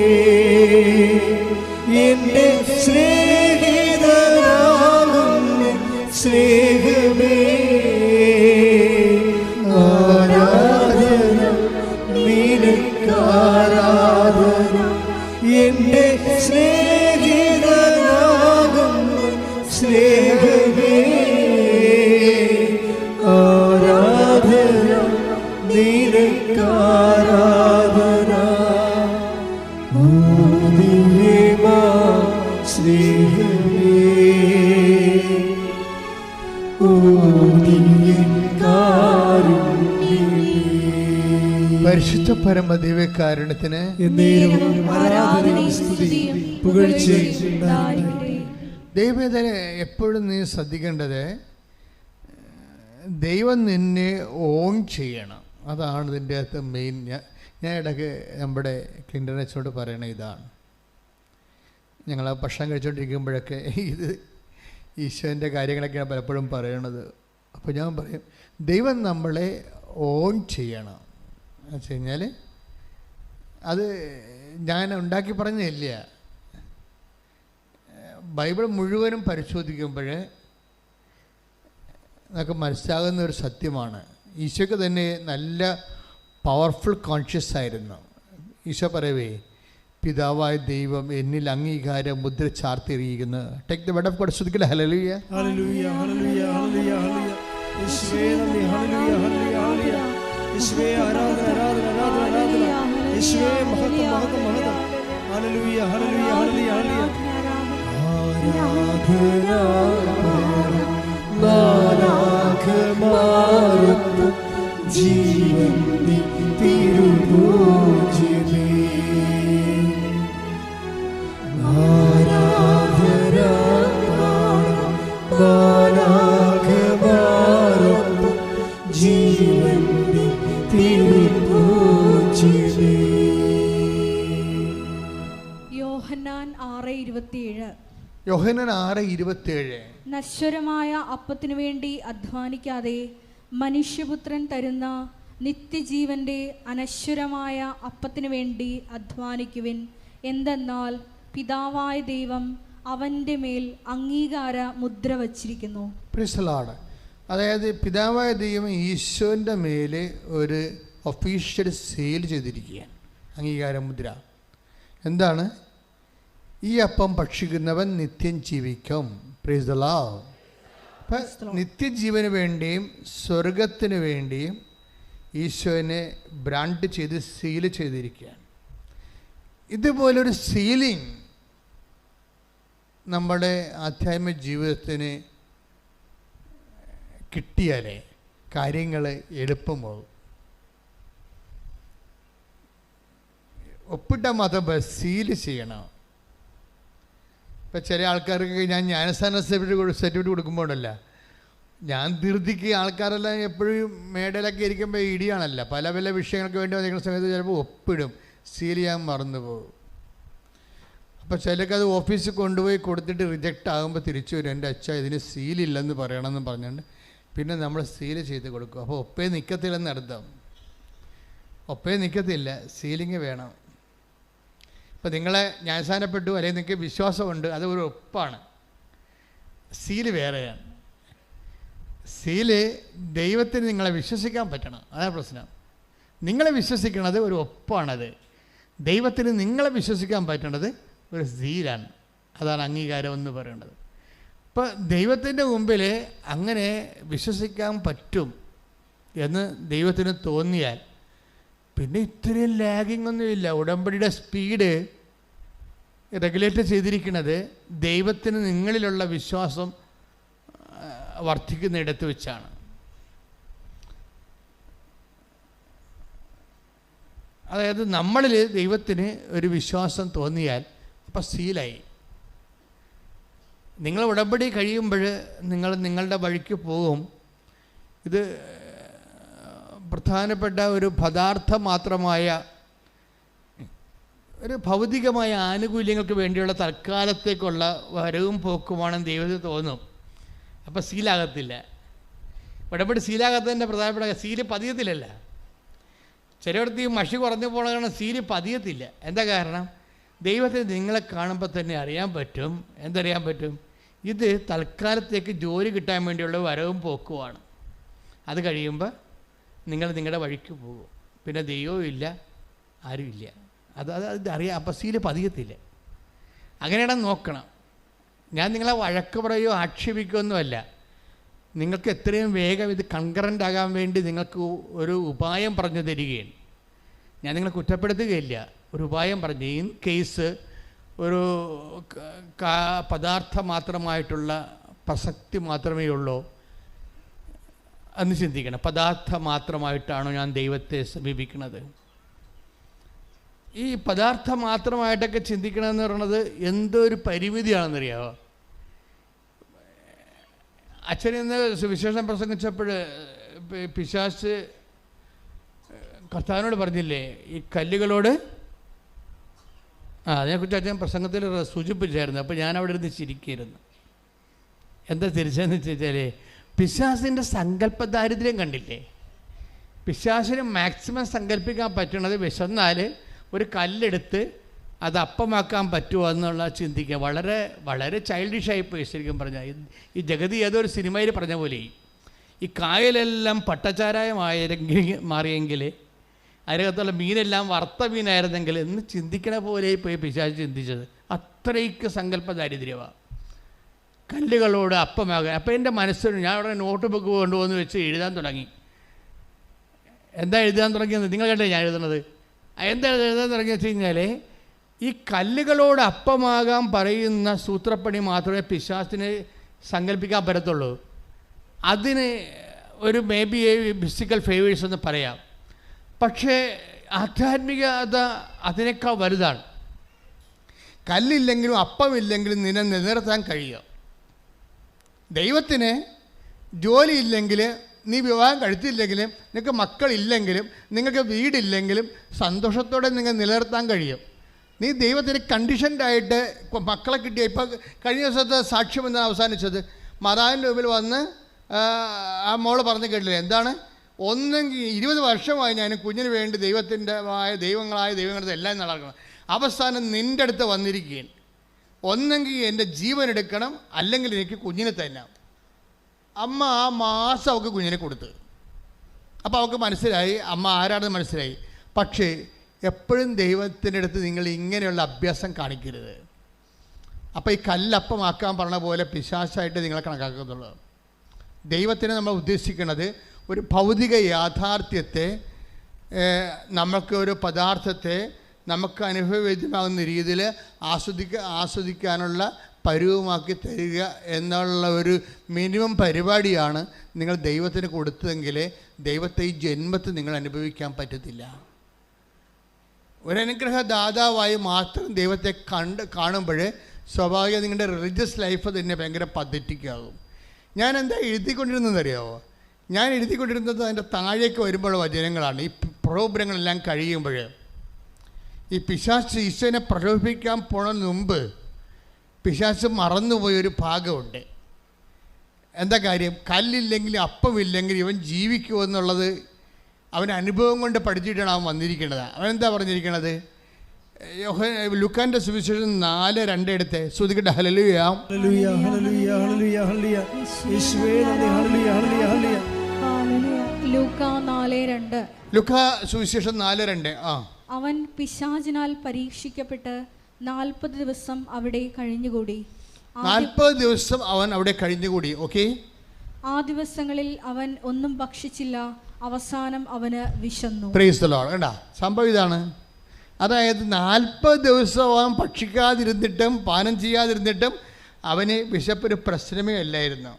Speaker 2: എന്റെ സ്നേഹിതനാകുന്ന സ്നേഹമേ, ആരാധന നിനക്കാരാധന. എന്റെ സ്നേഹിതനാകുന്ന സ്നേഹമേ, ആരാധന നിനക്കാരാധന. ഓ ദിവ്യമാ സ്നേഹമേ, ഓ ദിവ്യകാരുണ്യമേ. പരിശുദ്ധ പരമ ദിവ്യകാരുണ്യത്തിന്
Speaker 1: ആരാധനയും സ്തുതിയും പുകഴ്ചയും ഉണ്ടായിരിക്കട്ടെ.
Speaker 2: ദൈവവേദന എപ്പോഴും നീ ശ്രദ്ധിക്കേണ്ടത്, ദൈവം നിന്നെ ഓൺ ചെയ്യണം. അതാണ് ഇതിൻ്റെ അകത്ത് മെയിൻ. ഞാൻ ഇടയ്ക്ക് നമ്മുടെ ക്ലിൻഡനച്ചോട് പറയണ ഇതാണ്. ഞങ്ങൾ ആ ഭക്ഷണം കഴിച്ചുകൊണ്ടിരിക്കുമ്പോഴൊക്കെ ഇത് ഈശോൻ്റെ കാര്യങ്ങളൊക്കെയാണ് പലപ്പോഴും പറയണത്. അപ്പോൾ ഞാൻ പറയും, ദൈവം നമ്മളെ ഓൺ ചെയ്യണം. എന്ന് വെച്ച് കഴിഞ്ഞാൽ അത് ഞാൻ ഉണ്ടാക്കി പറഞ്ഞില്ല. ബൈബിൾ മുഴുവനും പരിശോധിക്കുമ്പോൾ നമുക്ക് മനസ്സിലാകുന്ന ഒരു സത്യമാണ്. ഈശോയ്ക്ക് തന്നെ നല്ല പവർഫുൾ കോൺഷ്യസ് ആയിരുന്നു. ഈശോ പറയവേ, പിതാവായ ദൈവം എന്നിൽ അംഗീകാര മുദ്ര ചാർത്തിയിരിക്കുന്നു. Take the word of God. ശ്രദ്ധിക്കട്ടെ. ഹല്ലേലൂയ,
Speaker 3: ഹല്ലേലൂയ, ഹല്ലേലൂയ, ഹല്ലേലൂയ, ഹല്ലേലൂയ. യേശുവേ നന്ദി. ഹല്ലേലൂയ, ഹല്ലേലൂയ, ഹല്ലേലൂയ. യേശുവേ ആരാധന, ആരാധന, ആരാധന, ആരാധന. യേശുവേ മഹത്വം, മഹത്വം, മഹത്വം. ഹല്ലേലൂയ, ഹല്ലേലൂയ, ഹല്ലേലൂയ, ഹല്ലേലൂയ. ആരാധന നാനാകമാരത്വം ജീവന്റെ തിരുഭോജ്യമേ. ആരാധന നാനാകമാരത്വം ജീവന്റെ
Speaker 2: ജീവന്റെ തിരുഭോജ്യമേ.
Speaker 1: യോഹന്നാൻ 6:27.
Speaker 3: യോഹന്നാൻ 6:27.
Speaker 1: നശ്വരമായ അപ്പത്തിനു വേണ്ടി അധ്വാനിക്കാതെ മനുഷ്യപുത്രൻ തരുന്ന നിത്യജീവന്റെ അനശ്വരമായ അപ്പത്തിനു വേണ്ടി അധ്വാനിക്കുവിൻ. എന്തെന്നാൽ പിതാവായ ദൈവം അവൻ്റെ മേൽ അംഗീകാര മുദ്ര വച്ചിരിക്കുന്നു.
Speaker 3: Praise the Lord. അതായത് പിതാവായ ദൈവം ഈശോൻ്റെ മേലെ ഒരു ഒഫീഷ്യൽ സീൽ ചെയ്തിരിക്കുകയാണ്, അംഗീകാര മുദ്ര. എന്താണ്? ഈ അപ്പം ഭക്ഷിക്കുന്നവൻ നിത്യം ജീവിക്കും. Praise the Lord. അപ്പം നിത്യജീവന് വേണ്ടിയും സ്വർഗത്തിന് വേണ്ടിയും ഈശോനെ ബ്രാൻഡ് ചെയ്ത് സീല് ചെയ്തിരിക്കുകയാണ്. ഇതുപോലൊരു സീലിംഗ് നമ്മുടെ ആധ്യാത്മിക ജീവിതത്തിന് കിട്ടിയാലേ കാര്യങ്ങൾ എളുപ്പമാകും. ഒപ്പിട്ട മതം സീല് ചെയ്യണം. ഇപ്പം ചില ആൾക്കാർക്ക് ഞാൻ ജ്ഞാനസ്ഥാന സർട്ടിഫിക്കറ്റ് കൊടുക്കുമ്പോഴല്ല, ഞാൻ ധൃതിക്ക് ആൾക്കാരെല്ലാം എപ്പോഴും മേടയിലൊക്കെ ഇരിക്കുമ്പോൾ ഇടിയാണല്ല, പല പല വിഷയങ്ങൾക്ക് വേണ്ടി വന്നിരിക്കുന്ന സമയത്ത് ചിലപ്പോൾ ഒപ്പിടും, സീൽ ചെയ്യാൻ മറന്നു പോകും. അപ്പോൾ ചിലക്കത് ഓഫീസിൽ കൊണ്ടുപോയി കൊടുത്തിട്ട് റിജക്റ്റ് ആകുമ്പോൾ തിരിച്ചു വരും, എൻ്റെ അച്ഛ ഇതിന് സീലില്ലെന്ന് പറയണമെന്ന് പറഞ്ഞുകൊണ്ട് പിന്നെ നമ്മൾ സീല് ചെയ്ത് കൊടുക്കും. അപ്പോൾ ഒപ്പേ നിൽക്കത്തില്ലെന്ന് അർത്ഥം. ഒപ്പേ നിൽക്കത്തില്ല, സീലിങ് വേണം. ഇപ്പം നിങ്ങളെ ന്യായസ്ഥാനപ്പെട്ടു, അല്ലെങ്കിൽ നിങ്ങൾക്ക് വിശ്വാസമുണ്ട്, അത് ഒരു ഒപ്പാണ്. സീല് വേറെയാണ്. സീല് ദൈവത്തിന് നിങ്ങളെ വിശ്വസിക്കാൻ പറ്റണം, അതാണ് പ്രശ്നം. നിങ്ങളെ വിശ്വസിക്കണത് ഒരു ഒപ്പാണത്. ദൈവത്തിന് നിങ്ങളെ വിശ്വസിക്കാൻ പറ്റണത് ഒരു സീലാണ്. അതാണ് അംഗീകാരം എന്ന് പറയുന്നത്. ഇപ്പോൾ ദൈവത്തിൻ്റെ മുമ്പിൽ അങ്ങനെ വിശ്വസിക്കാൻ പറ്റും എന്ന് ദൈവത്തിന് തോന്നിയാൽ പിന്നെ ഇത്രയും ലാഗിങ് ഒന്നുമില്ല. ഉടമ്പടിയുടെ സ്പീഡ് റെഗുലേറ്റ് ചെയ്തിരിക്കുന്നത് ദൈവത്തിന് നിങ്ങളിലുള്ള വിശ്വാസം വർദ്ധിക്കുന്നിടത്ത് വെച്ചാണ്. അതായത് നമ്മളിൽ ദൈവത്തിന് ഒരു വിശ്വാസം തോന്നിയാൽ അപ്പം സീലായി. നിങ്ങൾ ഉടമ്പടി കഴിയുമ്പോൾ നിങ്ങൾ നിങ്ങളുടെ വഴിക്ക് പോകും. ഇത് പ്രധാനപ്പെട്ട ഒരു പദാർത്ഥം മാത്രമായ ഒരു ഭൗതികമായ ആനുകൂല്യങ്ങൾക്ക് വേണ്ടിയുള്ള തൽക്കാലത്തേക്കുള്ള വരവും പോക്കുമാണെന്ന് ദൈവത്തിന് തോന്നും. അപ്പം സീലാകത്തില്ല. ഉടമ്പടി സീലാകാത്തതിൻ്റെ പ്രധാനപ്പെട്ട സീല് പതിയത്തില്ലല്ല. ചിലയിടത്ത് ഈ മഷി കുറഞ്ഞു പോകണ കാരണം സീല് പതിയത്തില്ല. എന്താ കാരണം? ദൈവത്തിന് നിങ്ങളെ കാണുമ്പോൾ തന്നെ അറിയാൻ പറ്റും. എന്തറിയാൻ പറ്റും? ഇത് തൽക്കാലത്തേക്ക് ജോലി കിട്ടാൻ വേണ്ടിയുള്ള വരവും പോക്കുമാണ്. അത് കഴിയുമ്പോൾ നിങ്ങൾ നിങ്ങളുടെ വഴിക്ക് പോകും. പിന്നെ ദൈവവും ഇല്ല, ആരുമില്ല. അത് അറിയാം. അപ്പം സീല് പതിയത്തില്ല. അങ്ങനെയാണ് നോക്കണം. ഞാൻ നിങ്ങളെ വഴക്ക് പറയുകയോ ആക്ഷേപിക്കുകയൊന്നുമല്ല. നിങ്ങൾക്ക് എത്രയും വേഗം ഇത് കൺകറൻ്റ് ആകാൻ വേണ്ടി നിങ്ങൾക്ക് ഒരു ഉപായം പറഞ്ഞു തരികയാണ്. ഞാൻ നിങ്ങളെ കുറ്റപ്പെടുത്തുകയില്ല, ഒരു ഉപായം പറഞ്ഞു. ഇൻ കേസ് ഒരു പദാർത്ഥം മാത്രമായിട്ടുള്ള പ്രസക്തി മാത്രമേ ഉള്ളൂ എന്ന് ചിന്തിക്കണം. പദാർത്ഥം മാത്രമായിട്ടാണോ ഞാൻ ദൈവത്തെ സമീപിക്കുന്നത്? ഈ പദാർത്ഥം മാത്രമായിട്ടൊക്കെ ചിന്തിക്കണമെന്ന് പറയുന്നത് എന്തോ ഒരു പരിമിതിയാണെന്നറിയാമോ? അച്ഛനിന്ന് സുവിശേഷം പ്രസംഗിച്ചപ്പോൾ പിശാച് കർത്താവിനോട് പറഞ്ഞില്ലേ, ഈ കല്ലുകളോട് അതിനെക്കുറിച്ച് അച്ഛൻ പ്രസംഗത്തിൽ സൂചിപ്പിച്ചായിരുന്നു. അപ്പോൾ ഞാൻ അവിടെ ഇരുന്ന് ചിരിക്കുകയായിരുന്നു. എന്താ തിരിച്ചെന്ന് വെച്ചാൽ, പിശാചിൻ്റെ സങ്കല്പ ദാരിദ്ര്യം കണ്ടില്ലേ? പിശാചിന് മാക്സിമം സങ്കല്പിക്കാൻ പറ്റുന്നത് വിശന്നാൽ ഒരു കല്ലെടുത്ത് അത് അപ്പമാക്കാൻ പറ്റുമോ എന്നുള്ള ചിന്തിക്കുക. വളരെ വളരെ ചൈൽഡിഷായിപ്പോയി ശരിക്കും പറഞ്ഞാൽ. ഈ ജഗതി ഏതൊരു സിനിമയിൽ പറഞ്ഞ പോലെ ഈ കായലെല്ലാം പട്ടച്ചാരായമായെങ്കിൽ മാറിയെങ്കിൽ അതിനകത്തുള്ള മീനെല്ലാം വറുത്ത മീനായിരുന്നെങ്കിൽ എന്ന് ചിന്തിക്കണ പോലെ പോയി പിശാച് ചിന്തിച്ചത്. അത്രയ്ക്ക് സങ്കല്പ ദാരിദ്ര്യമാണ്. കല്ലുകളോട് അപ്പമാകാൻ. അപ്പം എൻ്റെ മനസ്സിൽ ഞാൻ അവിടെ നോട്ട് ബുക്ക് കൊണ്ടുപോകുന്ന വെച്ച് എഴുതാൻ തുടങ്ങി. എന്താ എഴുതാൻ തുടങ്ങിയത്? നിങ്ങൾ കണ്ടേ ഞാൻ എഴുതുന്നത്. എന്താ എഴുതാൻ തുടങ്ങി വെച്ച് കഴിഞ്ഞാൽ, ഈ കല്ലുകളോട് അപ്പമാകാൻ പറയുന്ന സൂത്രപ്പണി മാത്രമേ പിശാചിന് സങ്കല്പിക്കാൻ പറ്റത്തുള്ളൂ. അതിന് ഒരു മേ ബി ഫിസിക്കൽ ഫേവേഴ്സ് എന്ന് പറയാം. പക്ഷേ ആധ്യാത്മികത അതിനേക്കാൾ വലുതാണ്. കല്ലില്ലെങ്കിലും അപ്പമില്ലെങ്കിലും നിലനിർത്താൻ കഴിയുക. ദൈവത്തിന് ജോലിയില്ലെങ്കിൽ നീ വിവാഹം കഴിച്ചില്ലെങ്കിലും നിങ്ങൾക്ക് മക്കളില്ലെങ്കിലും നിങ്ങൾക്ക് വീടില്ലെങ്കിലും സന്തോഷത്തോടെ നിങ്ങൾ നിലനിർത്താൻ കഴിയും. നീ ദൈവത്തിന് കണ്ടീഷൻഡായിട്ട് മക്കളെ കിട്ടിയ ഇപ്പോൾ കഴിഞ്ഞ ദിവസത്തെ സാക്ഷ്യം എന്താണ് അവസാനിച്ചത്? മാതാവിൻ്റെ മുമ്പിൽ വന്ന് ആ മോള് പറഞ്ഞു കേട്ടില്ലേ, എന്താണ്, ഒന്നെങ്കിൽ 20 വർഷമായി ഞാൻ കുഞ്ഞിന് വേണ്ടി ദൈവങ്ങളുടെ എല്ലാം നടക്കണം, അവസാനം നിൻ്റെ അടുത്ത് വന്നിരിക്കുകയാണ്, ഒന്നെങ്കിൽ എൻ്റെ ജീവൻ എടുക്കണം അല്ലെങ്കിൽ എനിക്ക് കുഞ്ഞിനെ തന്നെ. അമ്മ ആ മാസം അവൾക്ക് കുഞ്ഞിനെ കൊടുത്ത്. അപ്പോൾ അവൾക്ക് മനസ്സിലായി അമ്മ ആരാണെന്ന് മനസ്സിലായി. പക്ഷേ എപ്പോഴും ദൈവത്തിൻ്റെ അടുത്ത് നിങ്ങൾ ഇങ്ങനെയുള്ള അഭ്യാസം കാണിക്കരുത്. അപ്പോൾ ഈ കല്ലപ്പമാക്കാൻ പറഞ്ഞ പോലെ പിശാചായിട്ട് നിങ്ങളെ കണക്കാക്കത്തുള്ളൂ. ദൈവത്തിനെ നമ്മൾ ഉദ്ദേശിക്കുന്നത് ഒരു ഭൗതിക യാഥാർത്ഥ്യത്തെ, നമുക്ക് ഒരു പദാർത്ഥത്തെ നമുക്ക് അനുഭവവേദ്യമാകുന്ന രീതിയിൽ ആസ്വദിക്കാനുള്ള പരുവമാക്കി തരിക എന്നുള്ള ഒരു മിനിമം പരിപാടിയാണ് നിങ്ങൾ ദൈവത്തിന് കൊടുത്തതെങ്കിൽ ദൈവത്തെ ഈ ജന്മത്തിൽ നിങ്ങൾ അനുഭവിക്കാൻ പറ്റത്തില്ല. ഒരനുഗ്രഹദാതാവായി മാത്രം ദൈവത്തെ കാണുമ്പോൾ സ്വാഭാവികം നിങ്ങളുടെ റിലീജിയസ് ലൈഫ് തന്നെ ഭയങ്കര പദ്ധതിക്കാകും. ഞാൻ എന്താ എഴുതിക്കൊണ്ടിരുന്നതെന്നറിയാമോ? ഞാൻ എഴുതിക്കൊണ്ടിരുന്നത് അതിൻ്റെ താഴേക്ക് വരുമ്പോഴുള്ള വചനങ്ങളാണ്. ഈ പ്രോഗ്രാങ്ങളെല്ലാം കഴിയുമ്പോൾ ഈ പിശാച് ഈശോനെ പ്രലോഭിപ്പിക്കാൻ പോണതിന് മുമ്പ് പിശാച് മറന്നുപോയൊരു ഭാഗമുണ്ട്. എന്താ കാര്യം? കല്ലില്ലെങ്കിൽ അപ്പമില്ലെങ്കിൽ ഇവൻ ജീവിക്കുമെന്നുള്ളത് അവൻ അനുഭവം കൊണ്ട് പഠിച്ചിട്ടാണ് അവൻ വന്നിരിക്കുന്നത്. അവനെന്താ പറഞ്ഞിരിക്കണത്? ലൂക്കാന്റെ സുവിശേഷം 4:2 എടുത്ത് ശ്രുതിക്കട്ടെ. ഹല്ലേലൂയ
Speaker 2: ഹല്ലേലൂയ ഹല്ലേലൂയ ഹല്ലേലൂയ ഹല്ലേലൂയ യേശുവേ നന്ദി. ഹല്ലേലൂയ ഹല്ലേലൂയ ഹല്ലേലൂയ
Speaker 1: ലൂക്കാ 4:2.
Speaker 3: ലൂക്കാ സുവിശേഷം 4:2.
Speaker 1: അവൻ പിശാചിനാൽ പരീക്ഷിക്കപ്പെട്ട് 40 ദിവസം അവിടെ കഴിഞ്ഞുകൂടി.
Speaker 3: 40 ദിവസം അവൻ അവിടെ കഴിഞ്ഞുകൂടി. ഓക്കെ.
Speaker 1: ആ ദിവസങ്ങളിൽ അവൻ ഒന്നും ഭക്ഷിച്ചില്ല, അവസാനം അവന് വിശന്നു.
Speaker 3: Praise the Lord. കണ്ടാ സംഭവം ഇതാണ്. അതായത് 40 ദിവസം അവൻ ഭക്ഷിക്കാതിരുന്നിട്ടും പാനം ചെയ്യാതിരുന്നിട്ടും അവന് വിശപ്പൊരു പ്രശ്നമേ അല്ലായിരുന്നു.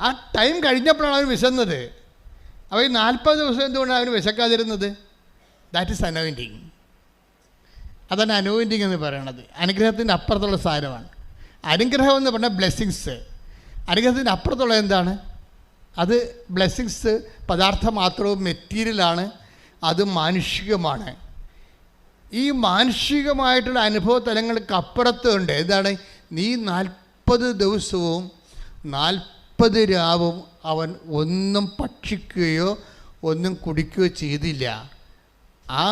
Speaker 3: ആ ടൈം കഴിഞ്ഞപ്പോഴാണ് അവൻ വിശന്നത്. അവൻ 40 ദിവസം എന്തുകൊണ്ടാണ് അവന് വിശക്കാതിരുന്നത്? That is anointing. അതാണ് അനോയിൻറ്റിങ് എന്ന് പറയണത്. അനുഗ്രഹത്തിൻ്റെ അപ്പുറത്തുള്ള സാധനമാണ്. അനുഗ്രഹം എന്ന് പറഞ്ഞാൽ ബ്ലെസ്സിങ്സ്. അനുഗ്രഹത്തിൻ്റെ അപ്പുറത്തുള്ള എന്താണ്? അത് ബ്ലെസ്സിങ്സ് പദാർത്ഥം മാത്രവും മെറ്റീരിയലാണ്, അത് മാനുഷികമാണ്. ഈ മാനുഷികമായിട്ടുള്ള അനുഭവ തലങ്ങൾക്ക് അപ്പുറത്തുണ്ട് എന്താണ്? നീ 40 ദിവസവും 40 രാവും അവൻ ഒന്നും ഭക്ഷിക്കുകയോ ഒന്നും കുടിക്കുകയോ ചെയ്തില്ല. ആ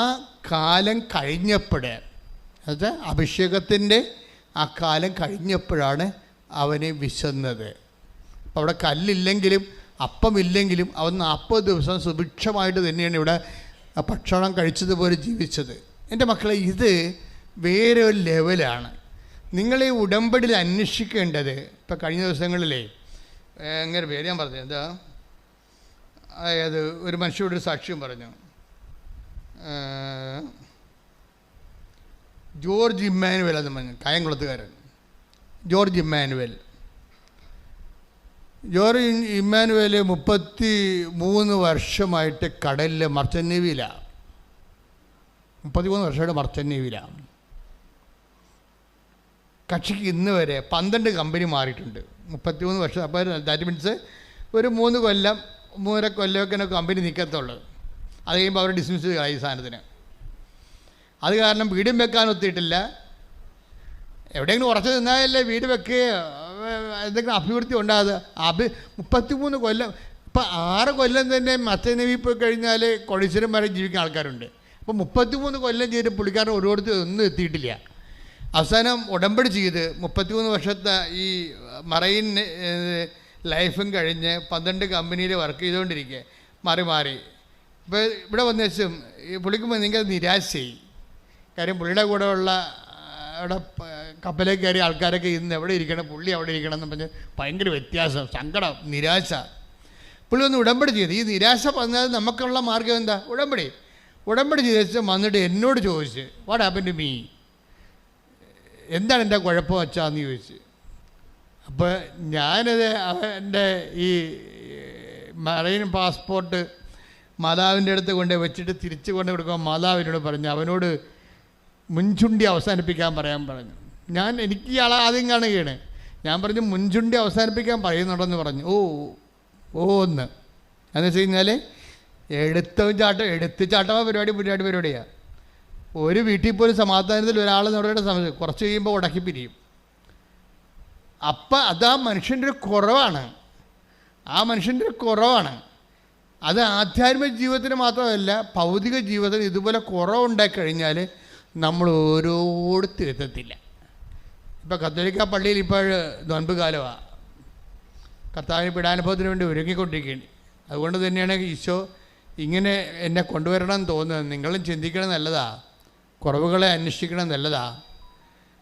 Speaker 3: കാലം കഴിഞ്ഞപ്പോഴേ, അത് അഭിഷേകത്തിൻ്റെ ആ കാലം കഴിഞ്ഞപ്പോഴാണ് അവന് വിശന്നത്. അപ്പോൾ അവിടെ കല്ലില്ലെങ്കിലും അപ്പമില്ലെങ്കിലും അവൻ 40 ദിവസം സുഭിക്ഷമായിട്ട് തന്നെയാണ് ഇവിടെ ഭക്ഷണം കഴിച്ചതുപോലെ ജീവിച്ചത്. എൻ്റെ മക്കളെ, ഇത് വേറെ ഒരു ലെവലാണ്. നിങ്ങളീ ഉടമ്പടിയിൽ അന്വേഷിക്കേണ്ടത്. ഇപ്പം കഴിഞ്ഞ ദിവസങ്ങളിലേ അങ്ങനെ പേര് ഞാൻ പറഞ്ഞു, എന്താ, അതായത് ഒരു മനുഷ്യരോട് ഒരു സാക്ഷ്യം പറഞ്ഞു. ജോർജ് ഇമ്മാനുവൽ എന്ന് പറഞ്ഞു, കായംകുളത്തുകാരൻ ജോർജ് ഇമ്മാനുവൽ. ജോർജ് ഇമ്മാനുവൽ 33 വർഷമായിട്ട് കടലിലെ മർച്ചൻ്റ് നേവിയിലാണ്. 33 വർഷമായിട്ട് മർച്ചൻ്റ് നേവിയിലാണ്. കക്ഷിക്ക് ഇന്ന് വരെ 12 കമ്പനി മാറിയിട്ടുണ്ട്. 33 വർഷം. അപ്പോൾ ദാറ്റ് മീൻസ് ഒരു 3 കൊല്ലം 3.5 കൊല്ലമൊക്കെ കമ്പനി നിൽക്കത്തുള്ളൂ. അത് കഴിയുമ്പോൾ അവർ ഡിസ്മിസ് ചെയ്യുക ഈ സാധനത്തിന്. അത് കാരണം വീടും വെക്കാൻ ഒത്തിയിട്ടില്ല. എവിടെയെങ്കിലും ഉറച്ചു നിന്നാലല്ലേ വീട് വെക്കുകയോ എന്തെങ്കിലും അഭിവൃദ്ധി ഉണ്ടാകുക. 33 കൊല്ലം. ഇപ്പം 6 കൊല്ലം തന്നെ മർച്ചൻ്റ് നേവി പോയി കഴിഞ്ഞാൽ കോടീശ്വരം വരെ ജീവിക്കുന്ന ആൾക്കാരുണ്ട്. അപ്പോൾ 33 കൊല്ലം ചെയ്ത് പുള്ളിക്കാരൻ ഓരോരുത്തർ ഒന്നും എത്തിയിട്ടില്ല. അവസാനം ഉടമ്പടി ചെയ്ത് 33 വർഷത്തെ ഈ മറൈൻ ലൈഫും കഴിഞ്ഞ് 12 കമ്പനിയിൽ വർക്ക് ചെയ്തുകൊണ്ടിരിക്കുക മാറി. ഇപ്പോൾ ഇവിടെ വന്ന ശേഷം ഈ പുള്ളിക്ക് നിങ്ങൾക്ക് നിരാശയായി. കാര്യം പുള്ളിയുടെ കൂടെ ഉള്ള അവിടെ കപ്പലേക്ക് കയറിയ ആൾക്കാരൊക്കെ ഇന്ന് എവിടെ ഇരിക്കണം, പുള്ളി അവിടെ ഇരിക്കണം എന്ന് പറഞ്ഞ് ഭയങ്കര വ്യത്യാസം, സങ്കടം, നിരാശ. പുള്ളി ഒന്ന് ഉടമ്പടി ചെയ്ത്. ഈ നിരാശ പറഞ്ഞാൽ നമുക്കുള്ള മാർഗം എന്താ? ഉടമ്പടി ചെയ്ത് വന്നിട്ട് എന്നോട് ചോദിച്ച്, വാട്ട് ഹാപ്പൻ ടു മീ, എന്താണ് എൻ്റെ കുഴപ്പം വെച്ചാന്ന് ചോദിച്ച്. അപ്പോൾ ഞാനത് എൻ്റെ ഈ മറൈൻ പാസ്പോർട്ട് മാതാവിൻ്റെ അടുത്ത് കൊണ്ട് വെച്ചിട്ട് തിരിച്ചു കൊണ്ട് കൊടുക്കുമ്പോൾ മാതാവിനോട് പറഞ്ഞു, അവനോട് മുൻചുണ്ടി അവസാനിപ്പിക്കാൻ പറയാൻ പറഞ്ഞു. എനിക്ക് ഇയാളെ ആദ്യം കാണുകയാണ്. ഞാൻ പറഞ്ഞു മുൻചുണ്ടി അവസാനിപ്പിക്കാൻ പറയുന്നുണ്ടെന്ന് പറഞ്ഞു. ഓ
Speaker 5: എന്ന് വെച്ച് കഴിഞ്ഞാൽ എടുത്ത് ചാട്ടമോ പരിപാടിയാണ്. ഒരു വീട്ടിൽ പോലും സമാധാനത്തിൽ ഒരാൾ നമ്മുടെ സമയം കുറച്ച് കഴിയുമ്പോൾ ഉടക്കി പിരിയും. അപ്പം അത് ആ മനുഷ്യൻ്റെ ഒരു കുറവാണ്. അത് ആധ്യാത്മിക ജീവിതത്തിന് മാത്രമല്ല, ഭൗതിക ജീവിതത്തിന് ഇതുപോലെ കുറവുണ്ടായി കഴിഞ്ഞാൽ നമ്മൾ ഓരോരുത്തരെത്തത്തില്ല. ഇപ്പോൾ കത്തോലിക്ക പള്ളിയിൽ ഇപ്പോൾ നോൻപ് കാലമാണ്, കർത്താവിന് പീഡാനുഭവത്തിന് വേണ്ടി ഒരുങ്ങിക്കൊണ്ടിരിക്കുകയാണ്. അതുകൊണ്ട് തന്നെയാണ് ഈശോ ഇങ്ങനെ എന്നെ കൊണ്ടുവരണം എന്ന് തോന്നുന്നത്. നിങ്ങളും ചിന്തിക്കണം, നല്ലതാണ്. കുറവുകളെ അന്വേഷിക്കണം, നല്ലതാണ്.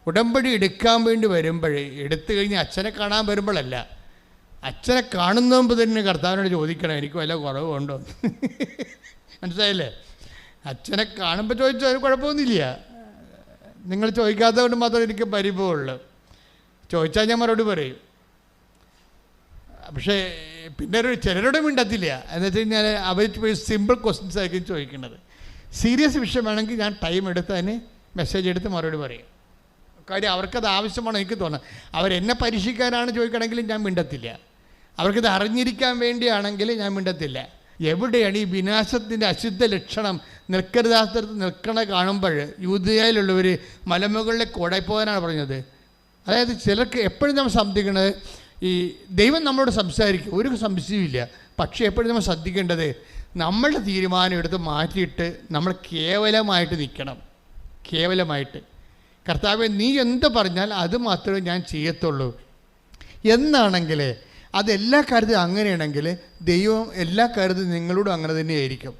Speaker 5: ഉടമ്പടി എടുക്കാൻ വേണ്ടി വരുമ്പോഴേ, എടുത്തു കഴിഞ്ഞ് അച്ഛനെ കാണാൻ വരുമ്പോഴല്ല, അച്ഛനെ കാണുന്ന മുമ്പ് തന്നെ കർത്താവിനോട് ചോദിക്കണം, എനിക്ക് വല്ല കുറവുണ്ടോ. മനസ്സിലായില്ലേ? അച്ഛനെ കാണുമ്പോൾ ചോദിച്ചാൽ കുഴപ്പമൊന്നുമില്ല. നിങ്ങൾ ചോദിക്കാത്തത് കൊണ്ട് മാത്രമേ എനിക്ക് പരിഭവമുള്ളൂ. ചോദിച്ചാൽ ഞാൻ മറുപടി പറയും. പക്ഷേ പിന്നെ ചിലരോട് മിണ്ടത്തില്ല. എന്ന് വെച്ച് കഴിഞ്ഞാൽ അവർ സിമ്പിൾ ക്വസ്റ്റ്യൻസ് ആയിരിക്കും ചോദിക്കുന്നത്. സീരിയസ് വിഷയമാണെങ്കിൽ ഞാൻ ടൈം എടുത്ത് അതിന് മെസ്സേജ് എടുത്ത് മറുപടി പറയും. കാര്യം അവർക്കത് ആവശ്യമാണ്. എനിക്ക് തോന്നുന്നത് അവരെന്നെ പരീക്ഷിക്കാനാണ് ചോദിക്കണമെങ്കിൽ ഞാൻ മിണ്ടത്തില്ല. അവർക്കിത് അറിഞ്ഞിരിക്കാൻ വേണ്ടിയാണെങ്കിൽ ഞാൻ മിണ്ടത്തില്ല. എവിടെയാണ് ഈ വിനാശത്തിൻ്റെ അശുദ്ധ ലക്ഷണം നിൽക്കരുതാത്തടത്ത് നിൽക്കണ കാണുമ്പോൾ യൂദയായിലുള്ളവർ മലമുകളിലേക്ക് ഓടായിപ്പോകാനാണ് പറഞ്ഞത്. അതായത് ചിലർക്ക് എപ്പോഴും നമ്മൾ ശ്രദ്ധിക്കുന്നത്, ഈ ദൈവം നമ്മളോട് സംസാരിക്കും, ഒരു സംശയമില്ല. പക്ഷേ എപ്പോഴും നമ്മൾ ശ്രദ്ധിക്കേണ്ടത്, നമ്മളുടെ തീരുമാനം എടുത്ത് മാറ്റിയിട്ട് നമ്മൾ കേവലമായിട്ട് നിൽക്കണം. കേവലമായിട്ട് കർത്താവേ നീ എന്ത് പറഞ്ഞാൽ അത് മാത്രമേ ഞാൻ ചെയ്യത്തുള്ളൂ എന്നാണെങ്കിൽ, അതെല്ലാ കാര്യത്തിലും അങ്ങനെയാണെങ്കിൽ ദൈവം എല്ലാ കാര്യത്തിലും നിങ്ങളോടും അങ്ങനെ തന്നെയായിരിക്കും.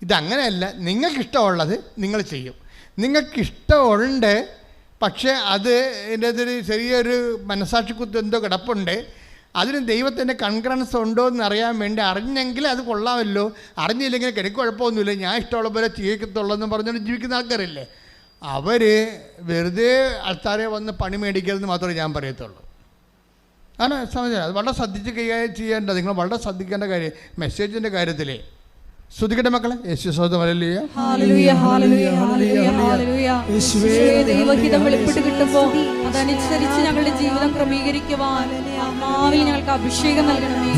Speaker 5: ഇതങ്ങനെയല്ല, നിങ്ങൾക്കിഷ്ടമുള്ളത് നിങ്ങൾ ചെയ്യും. നിങ്ങൾക്കിഷ്ടമുണ്ട്, പക്ഷേ അത് എൻ്റെ ഒരു ചെറിയൊരു മനസാക്ഷിക്കുത്ത് എന്തോ കിടപ്പുണ്ട്, അതിന് ദൈവത്തിൻ്റെ കൺകറൻസ് ഉണ്ടോ എന്ന് അറിയാൻ വേണ്ടി അറിഞ്ഞെങ്കിൽ അത് കൊള്ളാമല്ലോ, അറിഞ്ഞില്ലെങ്കിൽ എനിക്ക് കുഴപ്പമൊന്നുമില്ല, ഞാൻ ഇഷ്ടമുള്ള പോലെ ജീവിക്കത്തുള്ളൂ എന്ന് പറഞ്ഞുകൊണ്ട് ജീവിക്കുന്ന ആൾക്കാരില്ലേ, അവർ വെറുതെ ആൾക്കാരെ വന്ന് പണി മേടിക്കരുതെന്ന് മാത്രമേ ഞാൻ പറയത്തുള്ളൂ. ആണ് സമയം. അത് വളരെ ശ്രദ്ധിച്ച് കൈകാര്യം ചെയ്യേണ്ടത്, നിങ്ങൾ വളരെ ശ്രദ്ധിക്കേണ്ട കാര്യം മെസ്സേജിൻ്റെ കാര്യത്തിൽ. ശ്രദ്ധിക്കട്ടെ മക്കളെ.
Speaker 1: ദൈവഹിതം വെളിപ്പെട്ട് കിട്ടുമ്പോൾ അതനുസരിച്ച് ഞങ്ങളുടെ ജീവിതം ക്രമീകരിക്കുവാൻ ആത്മാവിൽ ഞങ്ങൾക്ക് അഭിഷേകം നൽകണമേ.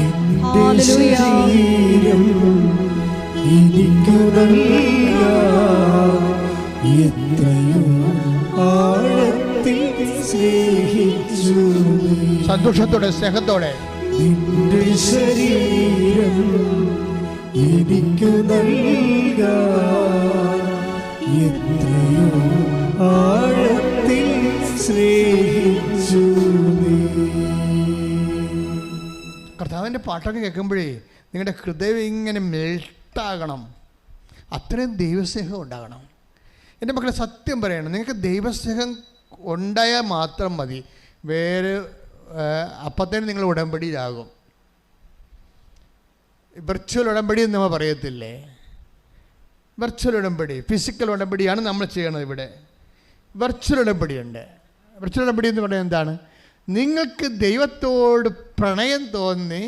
Speaker 5: സന്തോഷത്തോടെ സ്നേഹത്തോടെ
Speaker 2: നിന്റെ ശരീരം എനിക്ക് നൽകാൻ എത്രയോ ആഴത്തിൽ സ്നേഹിച്ചു നീ.
Speaker 5: കർത്താവിൻ്റെ പാട്ടൊക്കെ കേൾക്കുമ്പോഴേ നിങ്ങളുടെ ഹൃദയം ഇങ്ങനെ മെൽട്ടാകണം. അത്രയും ദൈവസ്നേഹം ഉണ്ടാകണം. എൻ്റെ മക്കളെ സത്യം പറയണം, നിങ്ങൾക്ക് ദൈവസ്നേഹം ഉണ്ടായാൽ മാത്രം മതി. വേറെ അപ്പത്തേനും നിങ്ങൾ ഉടമ്പടിയിലാകും. വെർച്വൽ ഉടമ്പടി എന്ന് നമ്മൾ പറയത്തില്ലേ, വെർച്വൽ ഉടമ്പടി, ഫിസിക്കൽ ഉടമ്പടിയാണ് നമ്മൾ ചെയ്യണത്. ഇവിടെ വെർച്വൽ ഉടമ്പടിയുണ്ട്. വെർച്വൽ ഉടമ്പടി എന്ന് പറയുന്നത് എന്താണ്? നിങ്ങൾക്ക് ദൈവത്തോട് പ്രണയം തോന്നി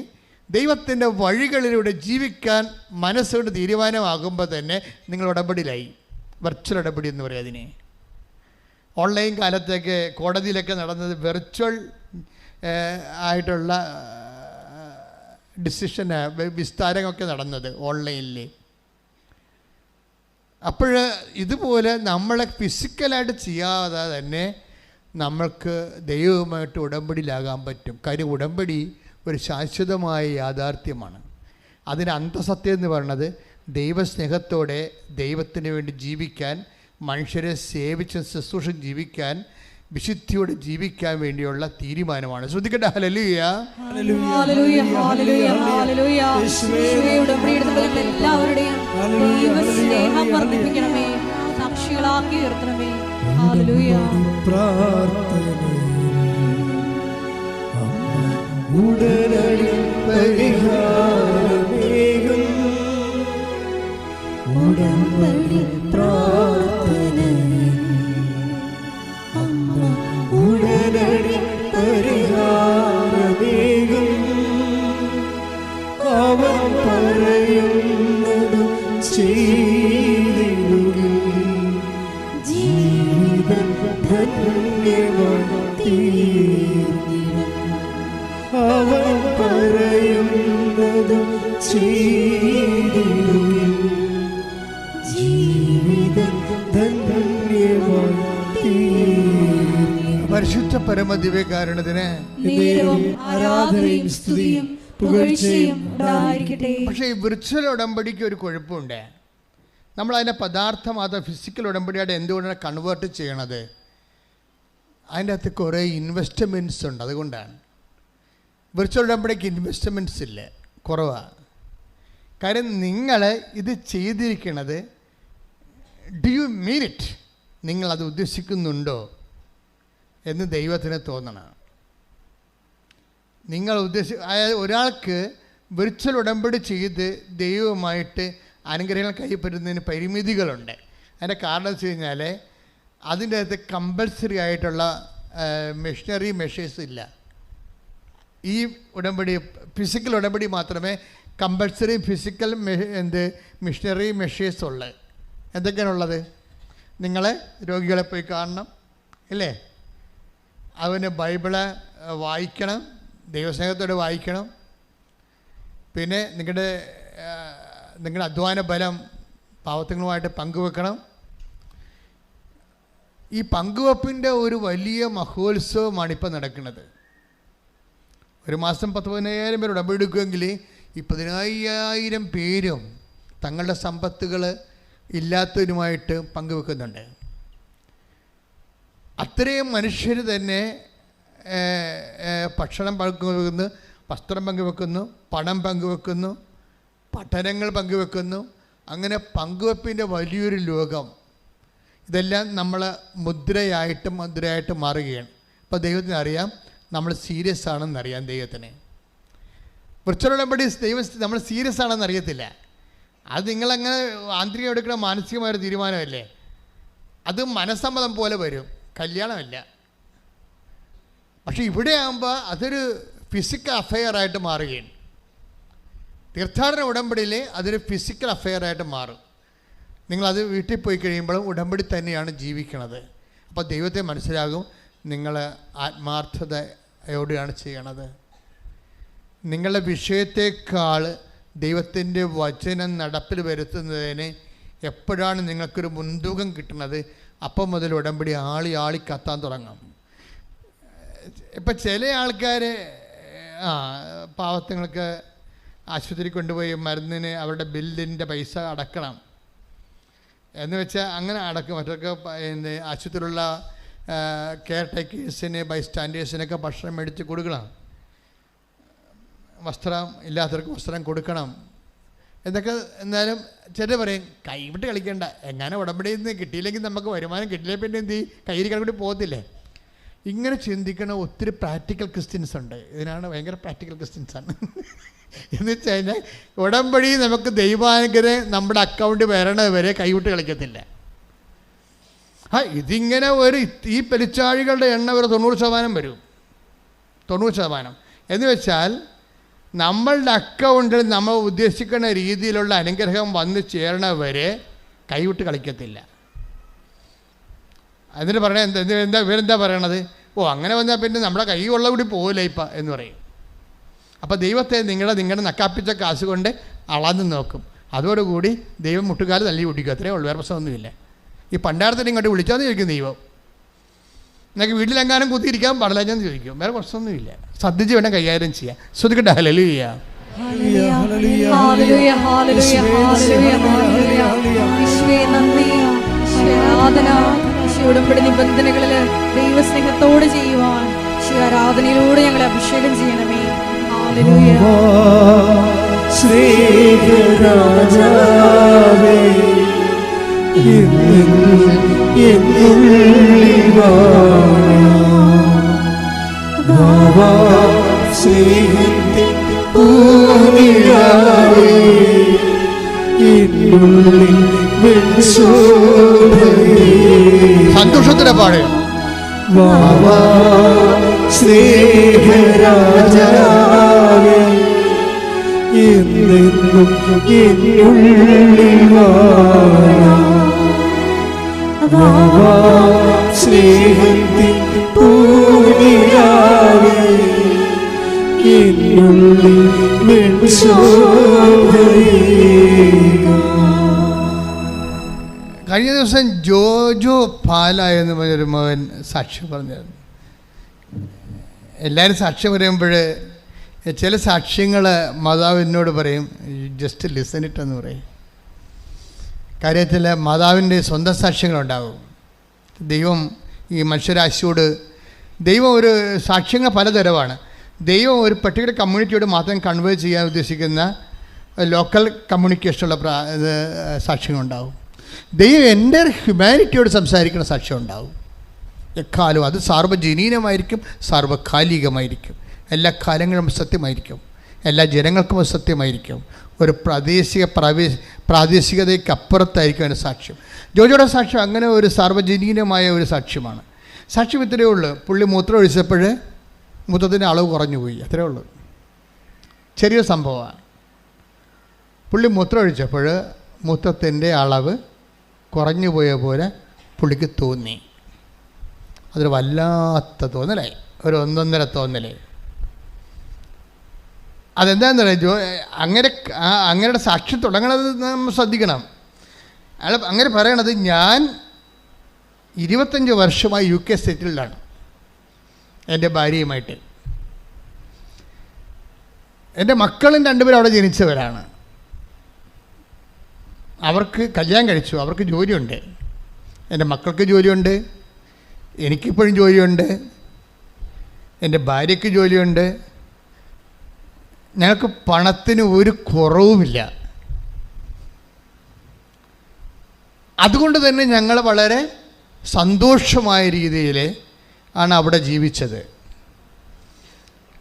Speaker 5: ദൈവത്തിൻ്റെ വഴികളിലൂടെ ജീവിക്കാൻ മനസ്സുകൊണ്ട് തീരുമാനമാകുമ്പോൾ തന്നെ നിങ്ങൾ ഉടമ്പടിയിലായി. വെർച്വൽ ഉടമ്പടി എന്ന് പറയും അതിനെ. ഓൺലൈൻ കാലത്തേക്ക് കോടതിയിലൊക്കെ നടന്നത് വെർച്വൽ ആയിട്ടുള്ള ഡിസിഷൻ വിസ്താരമൊക്കെ നടന്നത് ഓൺലൈനിൽ. അപ്പോൾ ഇതുപോലെ നമ്മളെ ഫിസിക്കലായിട്ട് ചെയ്യാതെ തന്നെ നമ്മൾക്ക് ദൈവവുമായിട്ട് ഉടമ്പടിയിലാകാൻ പറ്റും. കാര്യം ഉടമ്പടി ഒരു ശാശ്വതമായ യാഥാർത്ഥ്യമാണ്. അതിന് അന്തസത്യം എന്ന് പറയുന്നത് ദൈവസ്നേഹത്തോടെ ദൈവത്തിന് വേണ്ടി ജീവിക്കാൻ, മനുഷ്യരെ സേവിച്ച് ശുശ്രൂഷ ജീവിക്കാൻ, വിശുദ്ധിയോടെ ജീവിക്കാൻ വേണ്ടിയുള്ള തീരുമാനമാണ്. ശ്രദ്ധിക്കട്ടെ. ഹല്ലേലൂയ,
Speaker 1: ഹല്ലേലൂയ, ഹല്ലേലൂയ, ഹല്ലേലൂയ. എല്ലാവരുടെയും ദൈവസ്നേഹം വർദ്ധിപ്പിക്കണമേ, സാക്ഷികളാക്കി ഉയർത്തണമേ. ഹല്ലേലൂയ.
Speaker 2: ഉടനടി പരിഹാരമേകും ഉടമ്പടി പ്രാർത്ഥനയിൽ അമ്മ ഉടനടി പരിഹാരമേകും അവൻ പറയുന്നത് ചെയ്തിടുകിൽ ജീവിതം ധന്യമായി. അവൻ പറയുന്നത്
Speaker 5: പരമദിവ്യകാരുണ്യത്തിന്
Speaker 1: നേരവും ആരാധനയും സ്തുതിയും പുകഴ്ചയും ഉണ്ടായിരിക്കട്ടെ.
Speaker 5: പക്ഷേ ഈ വിർച്വൽ ഉടമ്പടിക്ക് ഒരു കുഴപ്പമുണ്ട്. നമ്മളതിൻ്റെ പദാർത്ഥം അത് ഫിസിക്കൽ ഉടമ്പടിയായിട്ട് എന്തുകൊണ്ടാണ് കൺവേർട്ട് ചെയ്യണത്? അതിൻ്റെ അകത്ത് കുറേ ഇൻവെസ്റ്റ്മെൻറ്റ്സ് ഉണ്ട്. അതുകൊണ്ടാണ് വിർച്വൽ ഉടമ്പടിക്ക് ഇൻവെസ്റ്റ്മെൻറ്റ്സ് ഇല്ല, കുറവാണ്. കാര്യം നിങ്ങൾ ഇത് ചെയ്തിരിക്കുന്നത് ഡു യു മീൻ ഇറ്റ്, നിങ്ങളത് ഉദ്ദേശിക്കുന്നുണ്ടോ എന്ന് ദൈവത്തിന് തോന്നണം. നിങ്ങൾ അതായത് ഒരാൾക്ക് വിർച്വൽ ഉടമ്പടി ചെയ്ത് ദൈവവുമായിട്ട് അനുഗ്രഹങ്ങൾ കൈപ്പറ്റുന്നതിന് പരിമിതികളുണ്ട്. അതിൻ്റെ കാരണം എന്ന് വെച്ച് കഴിഞ്ഞാൽ അതിൻ്റെ അകത്ത് കമ്പൽസറി ആയിട്ടുള്ള മെഷീനറി മെഷേഴ്സ് ഇല്ല. ഈ ഉടമ്പടി ഫിസിക്കൽ ഉടമ്പടി മാത്രമേ കമ്പൽസറി ഫിസിക്കൽ മെഷീനറി മെഷേഴ്സ് ഉള്ളത്. എന്തൊക്കെയാണുള്ളത്? നിങ്ങൾ രോഗികളെ പോയി കാണണം, ഇല്ലേ? അവന് ബൈബിള് വായിക്കണം, ദൈവസ്നേഹത്തോടെ വായിക്കണം. പിന്നെ നിങ്ങളുടെ അധ്വാന ബലം പാവത്തുങ്ങളുമായിട്ട് പങ്കുവെക്കണം. ഈ പങ്കുവെപ്പിൻ്റെ ഒരു വലിയ മഹോത്സവമാണ് ഇപ്പോൾ നടക്കുന്നത്. ഒരു മാസം 10,000 പേർ ഉടമ്പെടുക്കുമെങ്കിൽ ഈ 15,000 പേരും തങ്ങളുടെ സമ്പത്തുകൾ ഇല്ലാത്തവരുമായിട്ട് പങ്കുവെക്കുന്നുണ്ട്. അത്രയും മനുഷ്യർ തന്നെ ഭക്ഷണം പങ്കുവെക്കുന്നു, വസ്ത്രം പങ്കുവെക്കുന്നു, പണം പങ്കുവെക്കുന്നു, പഠനങ്ങൾ പങ്കുവെക്കുന്നു. അങ്ങനെ പങ്കുവെപ്പിൻ്റെ വലിയൊരു ലോകം. ഇതെല്ലാം നമ്മൾ മുദ്രയായിട്ട് മാറുകയാണ്. അപ്പോൾ ദൈവത്തിന് അറിയാം നമ്മൾ സീരിയസ് ആണെന്നറിയാം. ദൈവത്തിന് വിർച്വൽ ഉടമ്പടി നമ്മൾ സീരിയസ് ആണെന്ന് അറിയത്തില്ല. അത് നിങ്ങളങ്ങനെ ആന്തരികം എടുക്കുന്ന മാനസികമായൊരു തീരുമാനമല്ലേ. അത് മനസ്സമ്മതം പോലെ വരും, കല്യാണമല്ല. പക്ഷെ ഇവിടെ ആകുമ്പോൾ അതൊരു ഫിസിക്കൽ അഫെയറായിട്ട് മാറുകയാണ്. തീർത്ഥാടന ഉടമ്പടിയിൽ അതൊരു ഫിസിക്കൽ അഫെയറായിട്ട് മാറും. നിങ്ങളത് വീട്ടിൽ പോയി കഴിയുമ്പോഴും ഉടമ്പടി തന്നെയാണ് ജീവിക്കണത്. അപ്പോൾ ദൈവത്തെ മനസ്സിലാകും നിങ്ങൾ ആത്മാർത്ഥതയോടെയാണ് ചെയ്യണത്. നിങ്ങളുടെ വിഷയത്തെക്കാൾ ദൈവത്തിൻ്റെ വചനം നടപ്പിൽ വരുത്തുന്നതിന് എപ്പോഴാണ് നിങ്ങൾക്കൊരു മുൻതൂക്കം കിട്ടുന്നത്, അപ്പം മുതൽ ഉടമ്പടി ആളി കത്താൻ തുടങ്ങും. ഇപ്പം ചില ആൾക്കാർ പാവത്തുങ്ങൾക്ക് ആശുപത്രി കൊണ്ടുപോയി മരുന്നിന് അവരുടെ ബില്ലിൻ്റെ പൈസ അടക്കണം എന്ന് വെച്ചാൽ അങ്ങനെ അടക്കും. മറ്റൊക്കെ ആശുപത്രിയിലുള്ള കെയർ ടേക്കേഴ്സിന് ബൈസ്റ്റാൻഡേഴ്സിനൊക്കെ ഭക്ഷണം മേടിച്ച് കൊടുക്കണം, വസ്ത്രം ഇല്ലാത്തവർക്ക് വസ്ത്രം കൊടുക്കണം എന്നൊക്കെ. എന്നാലും ചിലർ പറയും കൈവിട്ട് കളിക്കേണ്ട, എങ്ങനെ ഉടമ്പടിയിൽ നിന്ന് കിട്ടിയില്ലെങ്കിൽ നമുക്ക് വരുമാനം കിട്ടിയില്ലേ പിന്നെ എന്ത് കയ്യിൽ കൂടി പോകത്തില്ലേ. ഇങ്ങനെ ചിന്തിക്കുന്ന ഒത്തിരി പ്രാക്ടിക്കൽ ക്രിസ്ത്യൻസ് ഉണ്ട്. ഇതിനാണ് ഭയങ്കര പ്രാക്ടിക്കൽ ക്രിസ്ത്യൻസാണ്. എന്ന് വെച്ച് കഴിഞ്ഞാൽ ഉടമ്പടി നമുക്ക് ദൈവാനുഗ്രഹം നമ്മുടെ അക്കൗണ്ട് വരണത് വരെ കൈവിട്ട് കളിക്കത്തില്ല. ഇതിങ്ങനെ ഈ പെരിച്ചാഴികളുടെ എണ്ണം ഒരു 90% വരും. 90% എന്ന് വെച്ചാൽ നമ്മളുടെ അക്കൗണ്ടിൽ നമ്മൾ ഉദ്ദേശിക്കുന്ന രീതിയിലുള്ള അനുഗ്രഹം വന്ന് ചേരണവരെ കൈവിട്ട് കളിക്കത്തില്ല. അതിന് പറയണ ഇവരെന്താ പറയണത്? അങ്ങനെ വന്നാൽ പിന്നെ നമ്മുടെ കൈ ഉള്ള കൂടി പോകില്ല ഇപ്പം എന്ന് പറയും. അപ്പോൾ ദൈവത്തെ നിങ്ങളുടെ നക്കാപ്പിച്ച കാശ് കൊണ്ട് അളന്ന് നോക്കും. അതോടുകൂടി ദൈവം മുട്ടുകാല് തല്ലി കുടിക്കും. അത്രേ ഉള്ളൂ, വേറെ പ്രശ്നമൊന്നുമില്ല. ഈ പണ്ടാരത്തിന് ഇങ്ങോട്ട് വിളിച്ചാന്ന് ചോദിക്കും ദൈവം. നിങ്ങൾക്ക് വീട്ടിലെങ്ങാനും കുത്തിയിരിക്കാൻ പാടില്ലെന്ന് ചോദിക്കും. വേറെ പ്രശ്നമൊന്നുമില്ല. ശ്രദ്ധിച്ച് വേണം കൈകാര്യം ചെയ്യാം. ശ്രദ്ധിക്കട്ടെ. ഹല്ലേലൂയ.
Speaker 1: ഉടമ്പടി നിബന്ധനകളിൽ ദൈവസ്നേഹത്തോടെ ചെയ്യുവാൻ ആരാധനയിലൂടെ ഞങ്ങളെ അഭിഷേകം ചെയ്യണമേ.
Speaker 5: സന്തോഷത്തിന്റെ പാട്
Speaker 2: സ്നേഹരാജാവേ എന്നെന്നും എന്നുള്ളിൽ സ്നേഹത്തിൻ പൂനിലാവേ എന്നുള്ളിൽ
Speaker 5: കഴിഞ്ഞ ദിവസം ജോജോ പാല എന്ന് പറഞ്ഞൊരു മകൻ സാക്ഷി പറഞ്ഞായിരുന്നു. എല്ലാവരും സാക്ഷ്യം പറയുമ്പോൾ ചില സാക്ഷ്യങ്ങൾ മാതാവ് എന്നോട് പറയും, ജസ്റ്റ് ലിസൺ ഇറ്റ് എന്ന് പറയും. കാര്യത്തിൽ മാതാവിൻ്റെ സ്വന്തം സാക്ഷ്യങ്ങളുണ്ടാകും. ദൈവം ഈ മനുഷ്യരാശിയോട്, ദൈവം ഒരു സാക്ഷ്യങ്ങൾ പലതരമാണ്. ദൈവം ഒരു പർട്ടിക്കുലർ കമ്മ്യൂണിറ്റിയോട് മാത്രം കൺവേ ചെയ്യാൻ ഉദ്ദേശിക്കുന്ന ലോക്കൽ കമ്മ്യൂണിക്കേഷനുള്ള സാക്ഷ്യങ്ങളുണ്ടാവും. ദൈവം എൻ്റെ ഹ്യൂമാനിറ്റിയോട് സംസാരിക്കുന്ന സാക്ഷ്യം ഉണ്ടാവും. എക്കാലവും അത് സാർവജനീനമായിരിക്കും, സാർവകാലികമായിരിക്കും. എല്ലാ കാലങ്ങളും സത്യമായിരിക്കും, എല്ലാ ജനങ്ങൾക്കും അത് സത്യമായിരിക്കും. ഒരു പ്രാദേശികതയ്ക്ക് അപ്പുറത്തായിരിക്കും അതിൻ്റെ സാക്ഷ്യം. ജോജോയുടെ സാക്ഷ്യം അങ്ങനെ ഒരു സാർവജനീനമായ ഒരു സാക്ഷ്യമാണ്. സാക്ഷ്യം ഇത്രയേ ഉള്ളൂ. പുള്ളി മൂത്രം ഒഴിച്ചപ്പോൾ മൂത്രത്തിൻ്റെ അളവ് കുറഞ്ഞു പോയി, അത്രയേ ഉള്ളൂ. ചെറിയൊരു സംഭവമാണ്. പുള്ളി മൂത്രം ഒഴിച്ചപ്പോൾ മൂത്രത്തിൻ്റെ അളവ് കുറഞ്ഞു പോയ പോലെ പുള്ളിക്ക് തോന്നി. അതൊരു വല്ലാത്ത തോന്നലായി, ഒരു ഒന്നൊന്നര തോന്നലായി. അതെന്താണെന്ന് പറയുക, അങ്ങനെയുടെ സാക്ഷ്യം തുടങ്ങണത് നമ്മൾ ശ്രദ്ധിക്കണം. അയാൾ അങ്ങനെ പറയണത്, ഞാൻ 25 വർഷമായി UK സെറ്റിൽഡാണ് എൻ്റെ ഭാര്യയുമായിട്ട്. എൻ്റെ മക്കളും 2 പേരും അവിടെ ജനിച്ചവരാണ്. അവർക്ക് കല്യാണം കഴിച്ചു, അവർക്ക് ജോലിയുണ്ട്. എൻ്റെ മക്കൾക്ക് ജോലിയുണ്ട്, എനിക്കിപ്പോഴും ജോലിയുണ്ട്, എൻ്റെ ഭാര്യയ്ക്ക് ജോലിയുണ്ട്. ഞങ്ങൾക്ക് പണത്തിന് ഒരു കുറവുമില്ല. അതുകൊണ്ട് തന്നെ ഞങ്ങൾ വളരെ സന്തോഷമായ രീതിയിൽ ആണ് അവിടെ ജീവിച്ചത്.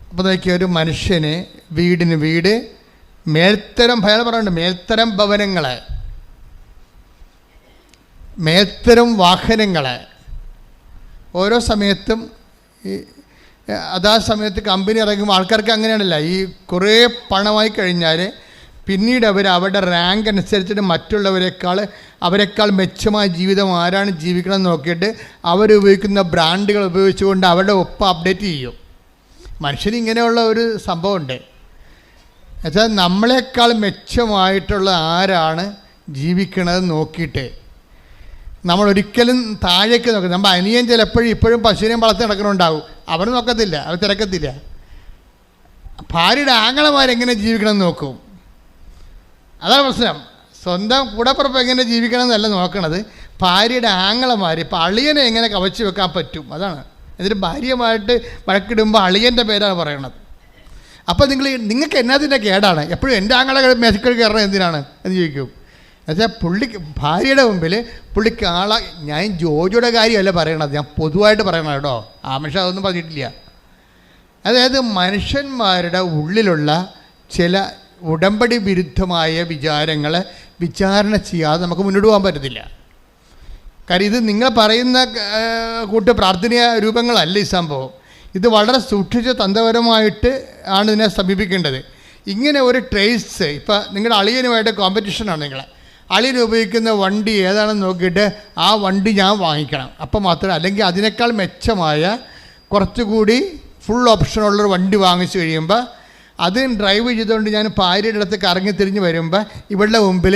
Speaker 5: അപ്പോൾ നോക്കിയ ഒരു മനുഷ്യന് വീടിന് വീട്, മേൽത്തരം ഭയം പറയുന്നുണ്ട്, മേൽത്തരം ഭവനങ്ങൾ, മേൽത്തരം വാഹനങ്ങൾ. ഓരോ സമയത്തും അതാ സമയത്ത് കമ്പനി ഇറങ്ങുമ്പോൾ ആൾക്കാർക്ക് അങ്ങനെയാണല്ല, ഈ കുറേ പണമായി കഴിഞ്ഞാൽ പിന്നീട് അവരുടെ റാങ്ക് അനുസരിച്ചിട്ട് അവരെക്കാൾ മെച്ചമായ ജീവിതം ആരാണ് ജീവിക്കണം നോക്കിയിട്ട് അവരുപയോഗിക്കുന്ന ബ്രാൻഡുകൾ ഉപയോഗിച്ചുകൊണ്ട് അവരുടെ ഒപ്പം അപ്ഡേറ്റ് ചെയ്യും. മനുഷ്യന് ഇങ്ങനെയുള്ള ഒരു സംഭവമുണ്ട്. എന്നുവെച്ചാൽ നമ്മളെക്കാൾ മെച്ചമായിട്ടുള്ള ആരാണ് ജീവിക്കണത് നോക്കിയിട്ട് നമ്മളൊരിക്കലും താഴേക്ക് നോക്കും. നമ്മൾ അനിയൻ ചിലപ്പോഴും ഇപ്പോഴും പശുവിനെയും വളർത്തി നടക്കണുണ്ടാവും, അവർ നോക്കത്തില്ല, അവർ തിരക്കത്തില്ല. ഭാര്യയുടെ ആങ്ങളമാരെങ്ങനെ ജീവിക്കണം എന്ന് നോക്കും. അതാണ് പ്രശ്നം. സ്വന്തം കൂടപ്പുറപ്പ് എങ്ങനെ ജീവിക്കണം എന്നല്ല നോക്കണത്, ഭാര്യയുടെ ആങ്ങളമാർ. ഇപ്പോൾ അളിയനെ എങ്ങനെ കവച്ച് വെക്കാൻ പറ്റും, അതാണ്. എന്നിട്ട് ഭാര്യയുമായിട്ട് വഴക്കിടുമ്പോൾ അളിയൻ്റെ പേരാണ് പറയണത്. അപ്പോൾ നിങ്ങൾക്ക് എന്നാത്തിൻ്റെ കേടാണ്, എപ്പോഴും എൻ്റെ ആങ്ങളെ മേശക്കൾ കയറണം എന്തിനാണ് എന്ന് ചോദിക്കും. എന്നുവെച്ചാൽ ഭാര്യയുടെ മുമ്പിൽ പുള്ളിക്ക് ഞാൻ ജോജിയുടെ കാര്യമല്ല പറയണത്, ഞാൻ പൊതുവായിട്ട് പറയണം കേട്ടോ. ആമഷ അതൊന്നും പറഞ്ഞിട്ടില്ല. അതായത് മനുഷ്യന്മാരുടെ ഉള്ളിലുള്ള ചില ഉടമ്പടി വിരുദ്ധമായ വിചാരങ്ങളെ വിചാരണ ചെയ്യാതെ നമുക്ക് മുന്നോട്ട് പോകാൻ പറ്റത്തില്ല. കാര്യം ഇത് നിങ്ങൾ പറയുന്ന കൂട്ട് പ്രാർത്ഥനീയ രൂപങ്ങളല്ല ഈ സംഭവം. ഇത് വളരെ സൂക്ഷിച്ച് തന്ത്രപരമായിട്ട് ആണ് ഇതിനെ സമീപിക്കേണ്ടത്. ഇങ്ങനെ ഒരു ട്രേസ്, ഇപ്പം നിങ്ങളുടെ അളിയനുമായിട്ട് കോമ്പറ്റീഷനാണ്, അളിയൻ ഉപയോഗിക്കുന്ന വണ്ടി ഏതാണെന്ന് നോക്കിയിട്ട് ആ വണ്ടി ഞാൻ വാങ്ങിക്കണം, അപ്പം മാത്രമേ, അല്ലെങ്കിൽ അതിനേക്കാൾ മെച്ചമായ കുറച്ചുകൂടി ഫുൾ ഓപ്ഷനുള്ളൊരു വണ്ടി വാങ്ങിച്ചു കഴിയുമ്പോൾ അത് ഡ്രൈവ് ചെയ്തുകൊണ്ട് ഞാൻ ഭാര്യയുടെ അടുത്ത് കറങ്ങി തിരിഞ്ഞ് വരുമ്പോൾ ഇവളുടെ മുമ്പിൽ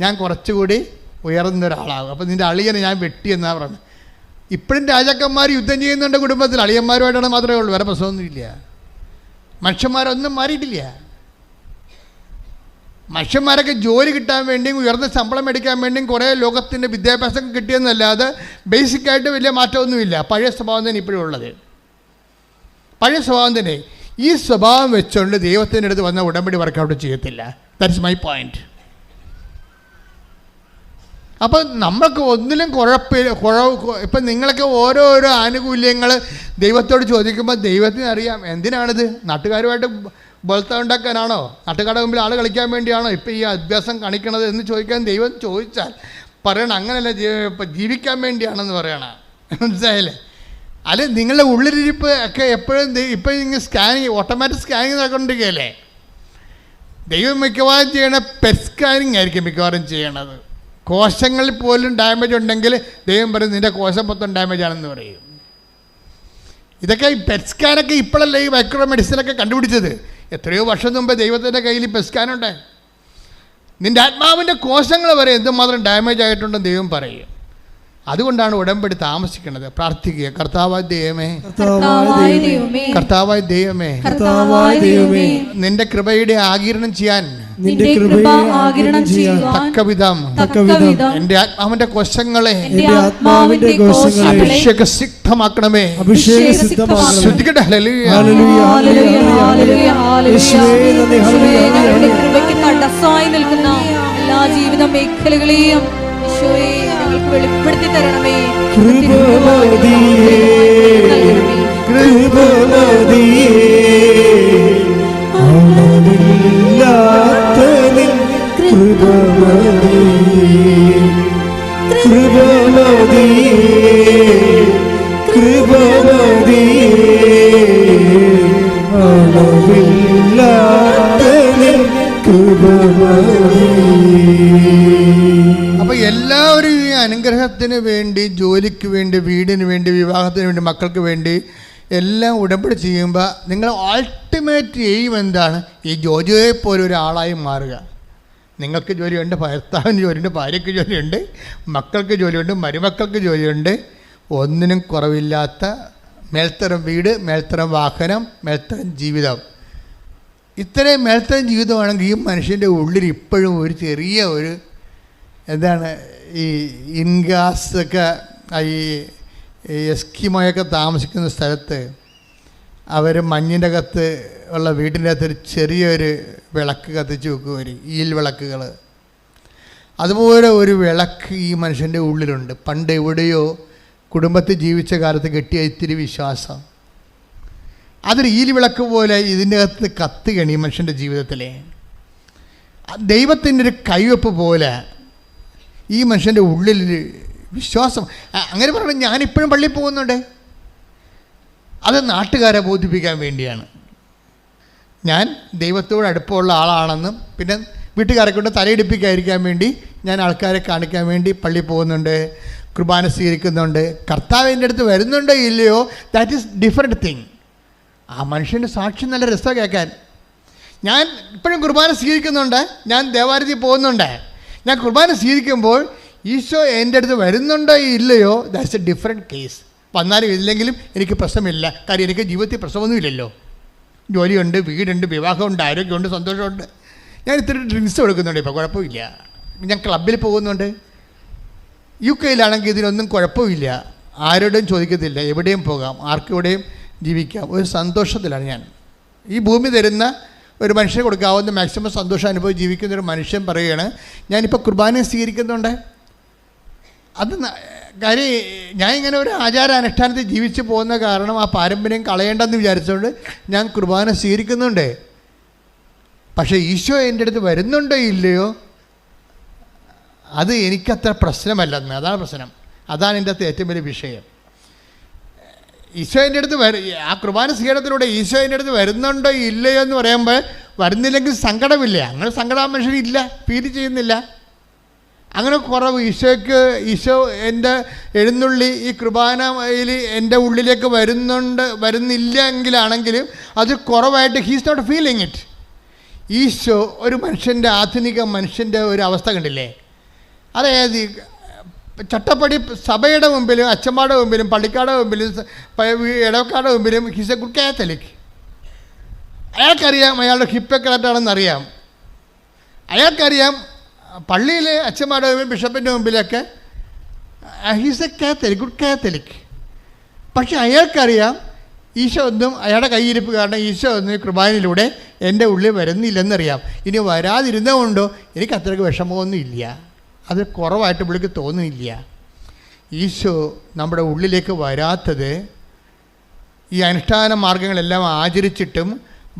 Speaker 5: ഞാൻ കുറച്ചുകൂടി ഉയർന്നൊരാളാകും. അപ്പോൾ നിൻ്റെ അളിയനെ ഞാൻ വെട്ടിയെന്നാണ് പറഞ്ഞത്. ഇപ്പോഴും രാജാക്കന്മാർ യുദ്ധം ചെയ്യുന്നുണ്ട് കുടുംബത്തിൽ, അളിയന്മാരുമായിട്ടാണ് മാത്രമേ ഉള്ളൂ, വേറെ പ്രശ്നമൊന്നുമില്ല. മനുഷ്യന്മാരൊന്നും മാറിയിട്ടില്ല. മനുഷ്യന്മാരൊക്കെ ജോലി കിട്ടാൻ വേണ്ടിയും ഉയർന്ന ശമ്പളം മേടിക്കാൻ വേണ്ടിയും കുറേ ലോകത്തിൻ്റെ വിദ്യാഭ്യാസം കിട്ടിയെന്നല്ലാതെ ബേസിക്കായിട്ട് വലിയ മാറ്റമൊന്നുമില്ല. പഴയ സ്വഭാവം തന്നെ ഇപ്പോഴും ഉള്ളത്, പഴയ സ്വഭാവം തന്നെ. ഈ സ്വഭാവം വെച്ചുകൊണ്ട് ദൈവത്തിൻ്റെ അടുത്ത് വന്ന ഉടമ്പടി വർക്കൗട്ട് ചെയ്യത്തില്ല. That's my point. അപ്പോൾ നമ്മൾക്ക് ഒന്നിലും ഇപ്പം നിങ്ങളൊക്കെ ഓരോരോ ആനുകൂല്യങ്ങൾ ദൈവത്തോട് ചോദിക്കുമ്പോൾ ദൈവത്തിന് അറിയാം എന്തിനാണിത്. നാട്ടുകാരുമായിട്ട് ബോൾത്ത ഉണ്ടാക്കാനാണോ, നാട്ടുകാരുടെ മുമ്പിൽ ആൾ കളിക്കാൻ വേണ്ടിയാണോ ഇപ്പോൾ ഈ അഭ്യാസം കാണിക്കണത് എന്ന് ചോദിക്കാൻ ദൈവം ചോദിച്ചാൽ പറയണം അങ്ങനെയല്ല, ജീവിക്കാൻ വേണ്ടിയാണെന്ന് പറയണം. മനസ്സിലായില്ലേ? അല്ലെ നിങ്ങളുടെ ഉള്ളിലിരിപ്പ് ഒക്കെ എപ്പോഴും ഇപ്പം ഇങ്ങനെ സ്കാനിങ്, ഓട്ടോമാറ്റിക് സ്കാനിങ് നടക്കൊണ്ടിരിക്കുകയല്ലേ. ദൈവം മിക്കവാറും ചെയ്യണ പെറ്റ് സ്കാനിങ് ആയിരിക്കും മിക്കവാറും ചെയ്യണത്. കോശങ്ങളിൽ പോലും ഡാമേജ് ഉണ്ടെങ്കിൽ ദൈവം പറയും നിൻ്റെ കോശം മൊത്തം ഡാമേജ് ആണെന്ന് പറയും. ഇതൊക്കെ ഈ പെറ്റ് സ്കാനൊക്കെ ഇപ്പോഴല്ലേ ഈ മൈക്രോ മെഡിസിനൊക്കെ കണ്ടുപിടിച്ചത്. എത്രയോ വർഷം മുമ്പ് ദൈവത്തിൻ്റെ കയ്യിൽ ഈ പെറ്റ് സ്കാനുണ്ട്. നിൻ്റെ ആത്മാവിൻ്റെ കോശങ്ങൾ വരെ എന്തുമാത്രം ഡാമേജ് ആയിട്ടുണ്ടെന്ന് ദൈവം പറയും. അതുകൊണ്ടാണ് ഉടമ്പടി താമസിക്കുന്നത്. പ്രാർത്ഥിക്കുക. കർത്താവായ ദൈവമേ,
Speaker 1: കർത്താവായ ദൈവമേ,
Speaker 5: നിന്റെ കൃപയുടെ ആഗിരണം ചെയ്യാൻ തക്കവിധം എന്റെ ആത്മാവിന്റെ കോശങ്ങളെ അഭിഷേകസിദ്ധമാക്കണമേ. ശ്രദ്ധിക്കട്ടെ.
Speaker 1: തടസ്സമായി നിൽക്കുന്ന എല്ലാ ജീവിത മേഖലകളെയും ഈശോയെ ഞങ്ങൾക്ക് വെളിപ്പെടുത്തി തരണമേ.
Speaker 5: അപ്പൊ എല്ലാവരും ഈ അനുഗ്രഹത്തിന് വേണ്ടി, ജോലിക്ക് വേണ്ടി, വീടിന് വേണ്ടി, വിവാഹത്തിന് വേണ്ടി, മക്കൾക്ക് വേണ്ടി എല്ലാം ഉടമ്പടി ചെയ്യുമ്പോൾ നിങ്ങൾ അൾട്ടിമേറ്റ് എയിം എന്താണ്? ഈ ജോജിയെ പോലെ ഒരാളായി മാറുക. നിങ്ങൾക്ക് ജോലിയുണ്ട്, ഭർത്താവിന് ജോലിയുണ്ട്, ഭാര്യയ്ക്ക് ജോലിയുണ്ട്, മക്കൾക്ക് ജോലിയുണ്ട്, മരുമക്കൾക്ക് ജോലിയുണ്ട്. ഒന്നിനും കുറവില്ലാത്ത മേൽത്തരം വീട്, മേൽത്തരം വാഹനം, മേൽത്തരം ജീവിതം. ഇത്രയും മേൽത്തരം ജീവിതമാണെങ്കിൽ ഈ മനുഷ്യൻ്റെ ഉള്ളിൽ ഇപ്പോഴും ഒരു ചെറിയ ഒരു എന്താണ് ഈ ഇൻഗാസൊക്കെ, ഈ എസ്കിമോയൊക്കെ താമസിക്കുന്ന സ്ഥലത്ത് അവർ മഞ്ഞിൻ്റെ അകത്ത് ഉള്ള വീട്ടിൻ്റെ അകത്തൊരു ചെറിയൊരു വിളക്ക് കത്തിച്ച് വെക്കും, ഈൽ വിളക്കുകൾ. അതുപോലെ ഒരു വിളക്ക് ഈ മനുഷ്യൻ്റെ ഉള്ളിലുണ്ട്. പണ്ട് എവിടെയോ കുടുംബത്തിൽ ജീവിച്ച കാലത്ത് കിട്ടിയ ഇത്തിരി വിശ്വാസം, അതൊരു ഈൽ വിളക്ക് പോലെ ഇതിൻ്റെ അകത്ത് കത്തുകയാണ് ഈ മനുഷ്യൻ്റെ ജീവിതത്തിലെ. ദൈവത്തിൻ്റെ ഒരു കൈവെപ്പ് പോലെ ഈ മനുഷ്യൻ്റെ ഉള്ളിൽ വിശ്വാസം. അങ്ങനെ പറഞ്ഞാൽ ഞാനിപ്പോഴും പള്ളിയിൽ പോകുന്നുണ്ട്. അത് നാട്ടുകാരെ ബോധിപ്പിക്കാൻ വേണ്ടിയാണ്. ഞാൻ ദൈവത്തോട് അടുപ്പമുള്ള ആളാണെന്നും പിന്നെ വീട്ടുകാരെ കൊണ്ട് തലയിടിപ്പിക്കാതിരിക്കാൻ വേണ്ടി ഞാൻ ആൾക്കാരെ കാണിക്കാൻ വേണ്ടി പള്ളിയിൽ പോകുന്നുണ്ട്, കുർബാന സ്വീകരിക്കുന്നുണ്ട്. കർത്താവ് എൻ്റെ അടുത്ത് വരുന്നുണ്ടോ ഇല്ലയോ, ദാറ്റ് ഈസ് ഡിഫറെൻറ്റ് തിങ്. ആ മനുഷ്യൻ്റെ സാക്ഷി നല്ല രസമാണ് കേൾക്കാൻ. ഞാൻ ഇപ്പോഴും കുർബാന സ്വീകരിക്കുന്നുണ്ട്, ഞാൻ ദേവാലയത്തിൽ പോകുന്നുണ്ട്. ഞാൻ കുർബാന സ്വീകരിക്കുമ്പോൾ ഈശോ എൻ്റെ അടുത്ത് വരുന്നുണ്ടോ ഇല്ലയോ, ദാറ്റ്സ് എ ഡിഫറെൻറ്റ് കേസ്. വന്നാലും ഇല്ലെങ്കിലും എനിക്ക് പ്രശ്നമില്ല. കാര്യം എനിക്ക് ജീവിതത്തിൽ പ്രശ്നമൊന്നുമില്ലല്ലോ. ജോലിയുണ്ട്, വീടുണ്ട്, വിവാഹമുണ്ട്, ആരോഗ്യമുണ്ട്, സന്തോഷമുണ്ട്. ഞാൻ ഇത്തിരി ഡ്രിങ്ക്സ് കൊടുക്കുന്നുണ്ട്, ഇപ്പോൾ കുഴപ്പമില്ല. ഞാൻ ക്ലബ്ബിൽ പോകുന്നുണ്ട്. UK-യിലാണെങ്കിൽ ഇതിനൊന്നും കുഴപ്പമില്ല. ആരോടും ചോദിക്കത്തില്ല, എവിടെയും പോകാം, ആർക്കെവിടെയും ജീവിക്കാം. ഒരു സന്തോഷത്തിലാണ് ഞാൻ. ഈ ഭൂമി തരുന്ന ഒരു മനുഷ്യന് കൊടുക്കാവുന്ന മാക്സിമം സന്തോഷം അനുഭവം ജീവിക്കുന്നൊരു മനുഷ്യൻ പറയുകയാണ്, ഞാനിപ്പോൾ കുർബാന സ്വീകരിക്കുന്നുണ്ട്. അത് കാര്യം ഞാൻ ഇങ്ങനെ ഒരു ആചാരാനുഷ്ഠാനത്തിൽ ജീവിച്ച് പോകുന്ന കാരണം ആ പാരമ്പര്യം കളയേണ്ടെന്ന് വിചാരിച്ചുകൊണ്ട് ഞാൻ കുർബാന സ്വീകരിക്കുന്നുണ്ട്. പക്ഷേ ഈശോ എൻ്റെ അടുത്ത് വരുന്നുണ്ടോ ഇല്ലയോ, അത് എനിക്കത്ര പ്രശ്നമല്ലെന്ന്. അതാണ് പ്രശ്നം. അതാണ് എൻ്റെ അകത്ത് ഏറ്റവും വലിയ വിഷയം. ഈശോ എൻ്റെ അടുത്ത് ആ കുർബാന സ്വീകരണത്തിലൂടെ ഈശോ എൻ്റെ അടുത്ത് വരുന്നുണ്ടോ ഇല്ലയോ എന്ന് പറയുമ്പോൾ വരുന്നില്ലെങ്കിൽ സങ്കടമില്ല. അങ്ങനെ സങ്കടം ആ മനുഷ്യനില്ല, ഫീൽ ചെയ്യുന്നില്ല. അങ്ങനെ കുറവ് ഈശോയ്ക്ക്, ഈശോ എൻ്റെ എഴുന്നള്ളി ഈ കുർബാനയിൽ എൻ്റെ ഉള്ളിലേക്ക് വരുന്നില്ല എങ്കിലാണെങ്കിലും അത് കുറവായിട്ട് he's not feeling it. Isho ഒരു മനുഷ്യൻ്റെ, ആധുനിക മനുഷ്യൻ്റെ ഒരു അവസ്ഥ കണ്ടില്ലേ? അതായത് ചട്ടപ്പടി സഭയുടെ മുമ്പിലും അച്ഛന്മാരുടെ മുമ്പിലും പള്ളിക്കാരുടെ മുമ്പിലും ഇടവക്കാരുടെ മുമ്പിലും ഹീസ് എ ഗുഡ് കാത്തലിക്. അയാൾക്കറിയാം അയാളുടെ ഹിപ്പോക്രാറ്റാണെന്നറിയാം. അയാൾക്കറിയാം പള്ളിയിലെ അച്ഛന്മാരുടെ മുമ്പിൽ ബിഷപ്പിൻ്റെ മുമ്പിലൊക്കെ he's a catholic, good catholic. പക്ഷെ അയാൾക്കറിയാം ഈശോ ഒന്നും, അയാളുടെ കയ്യിരിപ്പ് കാരണം ഈശോ ഒന്നും കുർബാനയിലൂടെ എൻ്റെ ഉള്ളിൽ വരുന്നില്ലെന്നറിയാം. ഇനി വരാതിരുന്നതുകൊണ്ടോ എനിക്ക് അത്രയ്ക്ക് വിഷമമൊന്നും ഇല്ല, അത് കുറവായിട്ട് പുള്ളിക്ക് തോന്നുന്നില്ല. ഈശോ നമ്മുടെ ഉള്ളിലേക്ക് വരാത്തത്, ഈ അനുഷ്ഠാന മാർഗങ്ങളെല്ലാം ആചരിച്ചിട്ടും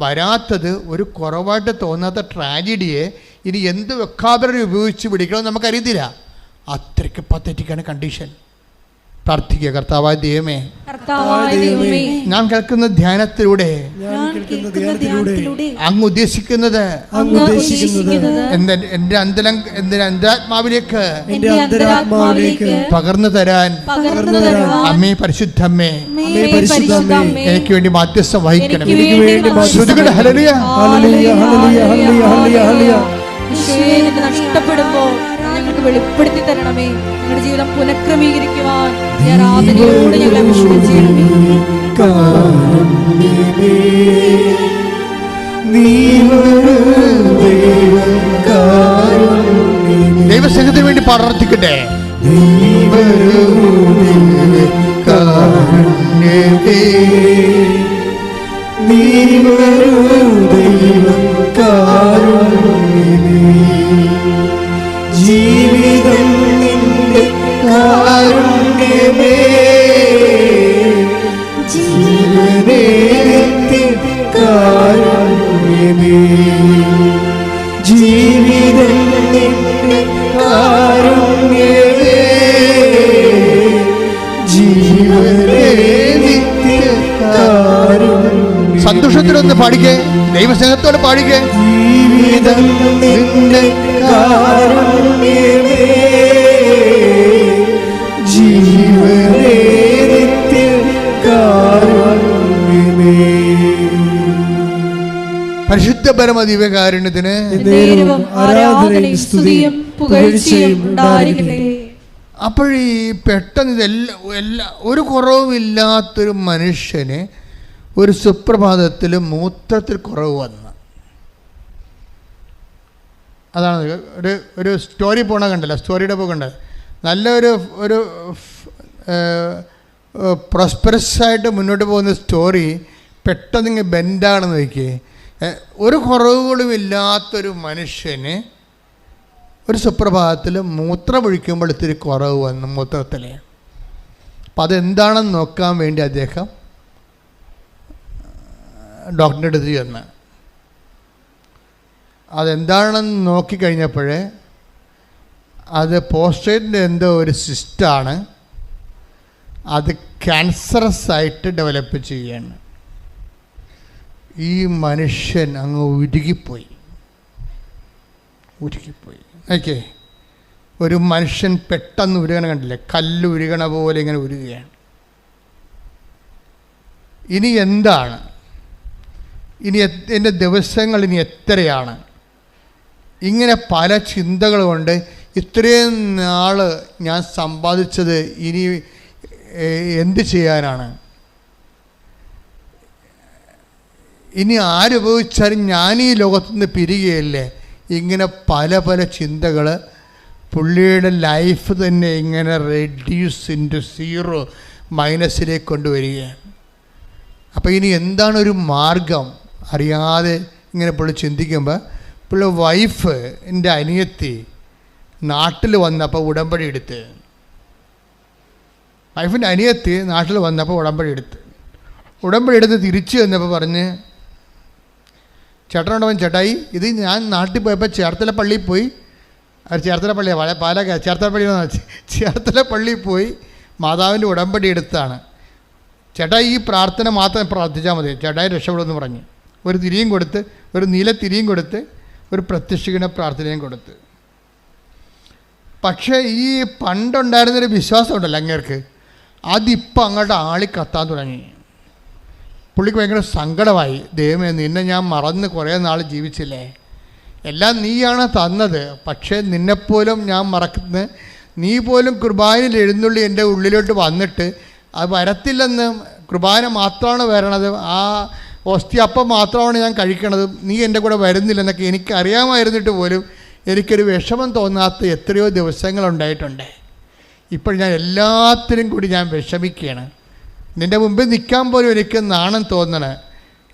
Speaker 5: വരാത്തത് ഒരു കുറവായിട്ട് തോന്നാത്ത ട്രാജഡിയെ ഇനി എന്ത് വെക്കാബററി ഉപയോഗിച്ച് പിടിക്കണമെന്ന് നമുക്കറിയത്തില്ല. അത്രയ്ക്ക് പത്തറ്റിക്കാണ് കണ്ടീഷൻ. പ്രാർത്ഥിക്കുക. കർത്താവായ ദൈവമേ, ഞാൻ കേൾക്കുന്ന ധ്യാനത്തിലൂടെ അങ്ങ് ഉദ്ദേശിക്കുന്നത് എൻ്റെ അന്തരാത്മാവിലേക്ക് പകർന്നു തരാൻ അമ്മേ, പരിശുദ്ധമ്മേ, എനിക്ക് വേണ്ടി മാധ്യസ്ഥം വഹിക്കണം.
Speaker 1: നഷ്ടപ്പെടുമ്പോൾ ഞങ്ങൾക്ക് വെളിപ്പെടുത്തി തരണമേ. ഞങ്ങളുടെ ജീവിതം പുനഃക്രമീകരിക്കുവാൻ ഈ ആരാധനയോട് ഞങ്ങളെ അഭിഷേകം ചെയ്യണമേ.
Speaker 5: ദൈവസ്നേഹത്തിന് വേണ്ടി പ്രാർത്ഥിക്കട്ടെ.
Speaker 3: ജീവിതം നിന്റെ കാരുണ്യമേ, ജീവനേ കാരുണ്യമേ, ജീവിതം നിന്റെ കാരുണ്യമേ, ജീവനേ നിത്യ കാരുണ്യമേ.
Speaker 5: സന്തോഷത്തിലൊന്ന് പാടിക്കേ, ദൈവസ്നേഹത്തോടെ പാടിക്കേ.
Speaker 3: ജീവിതം നിന്റെ കാരുണ്യമേ, ജീവനേ നിത്യ കാരുണ്യമേ.
Speaker 5: പരിശുദ്ധ പരമ ദിവ്യകാരുണ്യത്തിന്
Speaker 1: ആരാധനയും സ്തുതിയും പുകഴ്ചയും ഉണ്ടായിരിക്കട്ടെ.
Speaker 5: അപ്പോൾ ഈ പെട്ടെന്ന് ഇതെല്ലാം ഒരു കുറവുമില്ലാത്തൊരു മനുഷ്യന് ഒരു സുപ്രഭാതത്തിൽ മൂത്രത്തിൽ കുറവ് വന്നു. അതാണ് ഒരു സ്റ്റോറി പോണ കണ്ടല്ലോ, സ്റ്റോറിയുടെ പോയി കണ്ടത്. നല്ലൊരു ഒരു പ്രോസ്പെറസ് ആയിട്ട് മുന്നോട്ട് പോകുന്ന സ്റ്റോറി പെട്ടെന്ന് ഇങ്ങനെ ബെൻഡാണെന്ന് നോക്കിയേ. ഒരു കുറവുകളും ഇല്ലാത്തൊരു മനുഷ്യന് ഒരു സുപ്രഭാതത്തിൽ മൂത്രമൊഴിക്കുമ്പോൾ ഇത്തിരി കുറവ് വന്നു മൂത്രത്തിൽ. അപ്പം അതെന്താണെന്ന് നോക്കാൻ വേണ്ടി അദ്ദേഹം ഡോക്ടറിൻ്റെ അടുത്ത് ചെന്ന് അതെന്താണെന്ന് നോക്കിക്കഴിഞ്ഞപ്പോൾ അത് പോസ്ട്രേറ്റിൻ്റെ എന്തോ ഒരു സിസ്റ്റാണ്, അത് ക്യാൻസറസ് ആയിട്ട് ഡെവലപ്പ് ചെയ്യുകയാണ്. ഈ മനുഷ്യൻ അങ്ങ് ഉരുകിപ്പോയി. ഓക്കെ, ഒരു മനുഷ്യൻ പെട്ടെന്ന് ഉരുകണ കണ്ടില്ലേ, കല്ല് ഉരുകണ പോലെ ഇങ്ങനെ ഉരുകുകയാണ്. ഇനി എന്താണ്, ഇനി എൻ്റെ ദിവസങ്ങൾ ഇനി എത്രയാണ്? ഇങ്ങനെ പല ചിന്തകൾ കൊണ്ട് ഇത്രയും നാൾ ഞാൻ സമ്പാദിച്ചത് ഇനി എന്ത് ചെയ്യാനാണ്? ഇനി ആരുപയോഗിച്ചാലും ഞാൻ ഈ ലോകത്തുനിന്ന് പിരിയുകയല്ലേ? ഇങ്ങനെ പല പല ചിന്തകൾ പുള്ളിയുടെ ലൈഫ് തന്നെ ഇങ്ങനെ റെഡ്യൂസ് ഇൻറ്റു സീറോ, മൈനസിലേക്ക് കൊണ്ടുവരികയാണ്. അപ്പോൾ ഇനി എന്താണ് ഒരു മാർഗം അറിയാതെ ഇങ്ങനെ പുള്ളി ചിന്തിക്കുമ്പോൾ പുള്ളി വൈഫ് എൻ്റെ അനിയത്തി നാട്ടിൽ വന്നപ്പോൾ ഉടമ്പടി എടുത്ത്, വൈഫിൻ്റെ അനിയത്തി നാട്ടിൽ വന്നപ്പോൾ ഉടമ്പടി എടുത്ത് തിരിച്ചു വന്നപ്പോൾ പറഞ്ഞ്, ചേട്ടനോടവൻ ചേട്ടായി ഇത് ഞാൻ നാട്ടിൽ പോയപ്പോൾ ചേർത്തല പള്ളിയിൽ പോയി, ചേർത്തല പള്ളിയാണ് പാലക്കാട്, ചേർത്തല പള്ളിയിൽ പോയി മാതാവിൻ്റെ ഉടമ്പടി എടുത്താണ്. ചേട്ടായി ഈ പ്രാർത്ഥന മാത്രം പ്രാർത്ഥിച്ചാൽ മതി, ചേട്ടായി രക്ഷപ്പെടുമെന്ന് പറഞ്ഞ് ഒരു തിരിയും കൊടുത്ത്, ഒരു നീല തിരിയും കൊടുത്ത്, ഒരു പ്രത്യക്ഷിക്കുന്ന പ്രാർത്ഥനയും കൊടുത്ത്. പക്ഷേ ഈ പണ്ടുണ്ടായിരുന്നൊരു വിശ്വാസം ഉണ്ടല്ലോ അങ്ങേർക്ക്, അതിപ്പോൾ അങ്ങോട്ട് ആളി കത്താൻ തുടങ്ങി. പുള്ളിക്ക് ഭയങ്കര സങ്കടമായി. ദൈവമേ, നിന്നെ ഞാൻ മറന്ന് കുറേ നാൾ ജീവിച്ചില്ലേ, എല്ലാം നീയാണ് തന്നത്, പക്ഷേ നിന്നെപ്പോലും ഞാൻ മറക്കുന്ന, നീ പോലും കുർബാനയിൽ എഴുന്നള്ളി എൻ്റെ ഉള്ളിലോട്ട് വന്നിട്ട് അത് വരത്തില്ലെന്ന്, കുർബാന മാത്രമാണ് വരണത്, ആ ഓസ്തി അപ്പം മാത്രമാണ് ഞാൻ കഴിക്കണത്, നീ എൻ്റെ കൂടെ വരുന്നില്ലെന്നൊക്കെ എനിക്കറിയാമായിരുന്നിട്ട് പോലും എനിക്കൊരു വിഷമം തോന്നാത്ത എത്രയോ ദിവസങ്ങളുണ്ടായിട്ടുണ്ട്. ഇപ്പോൾ ഞാൻ എല്ലാത്തിനും കൂടി ഞാൻ വിഷമിക്കുകയാണ്. നിൻ്റെ മുമ്പിൽ നിൽക്കാൻ പോലും എനിക്ക് നാണം തോന്നണേ,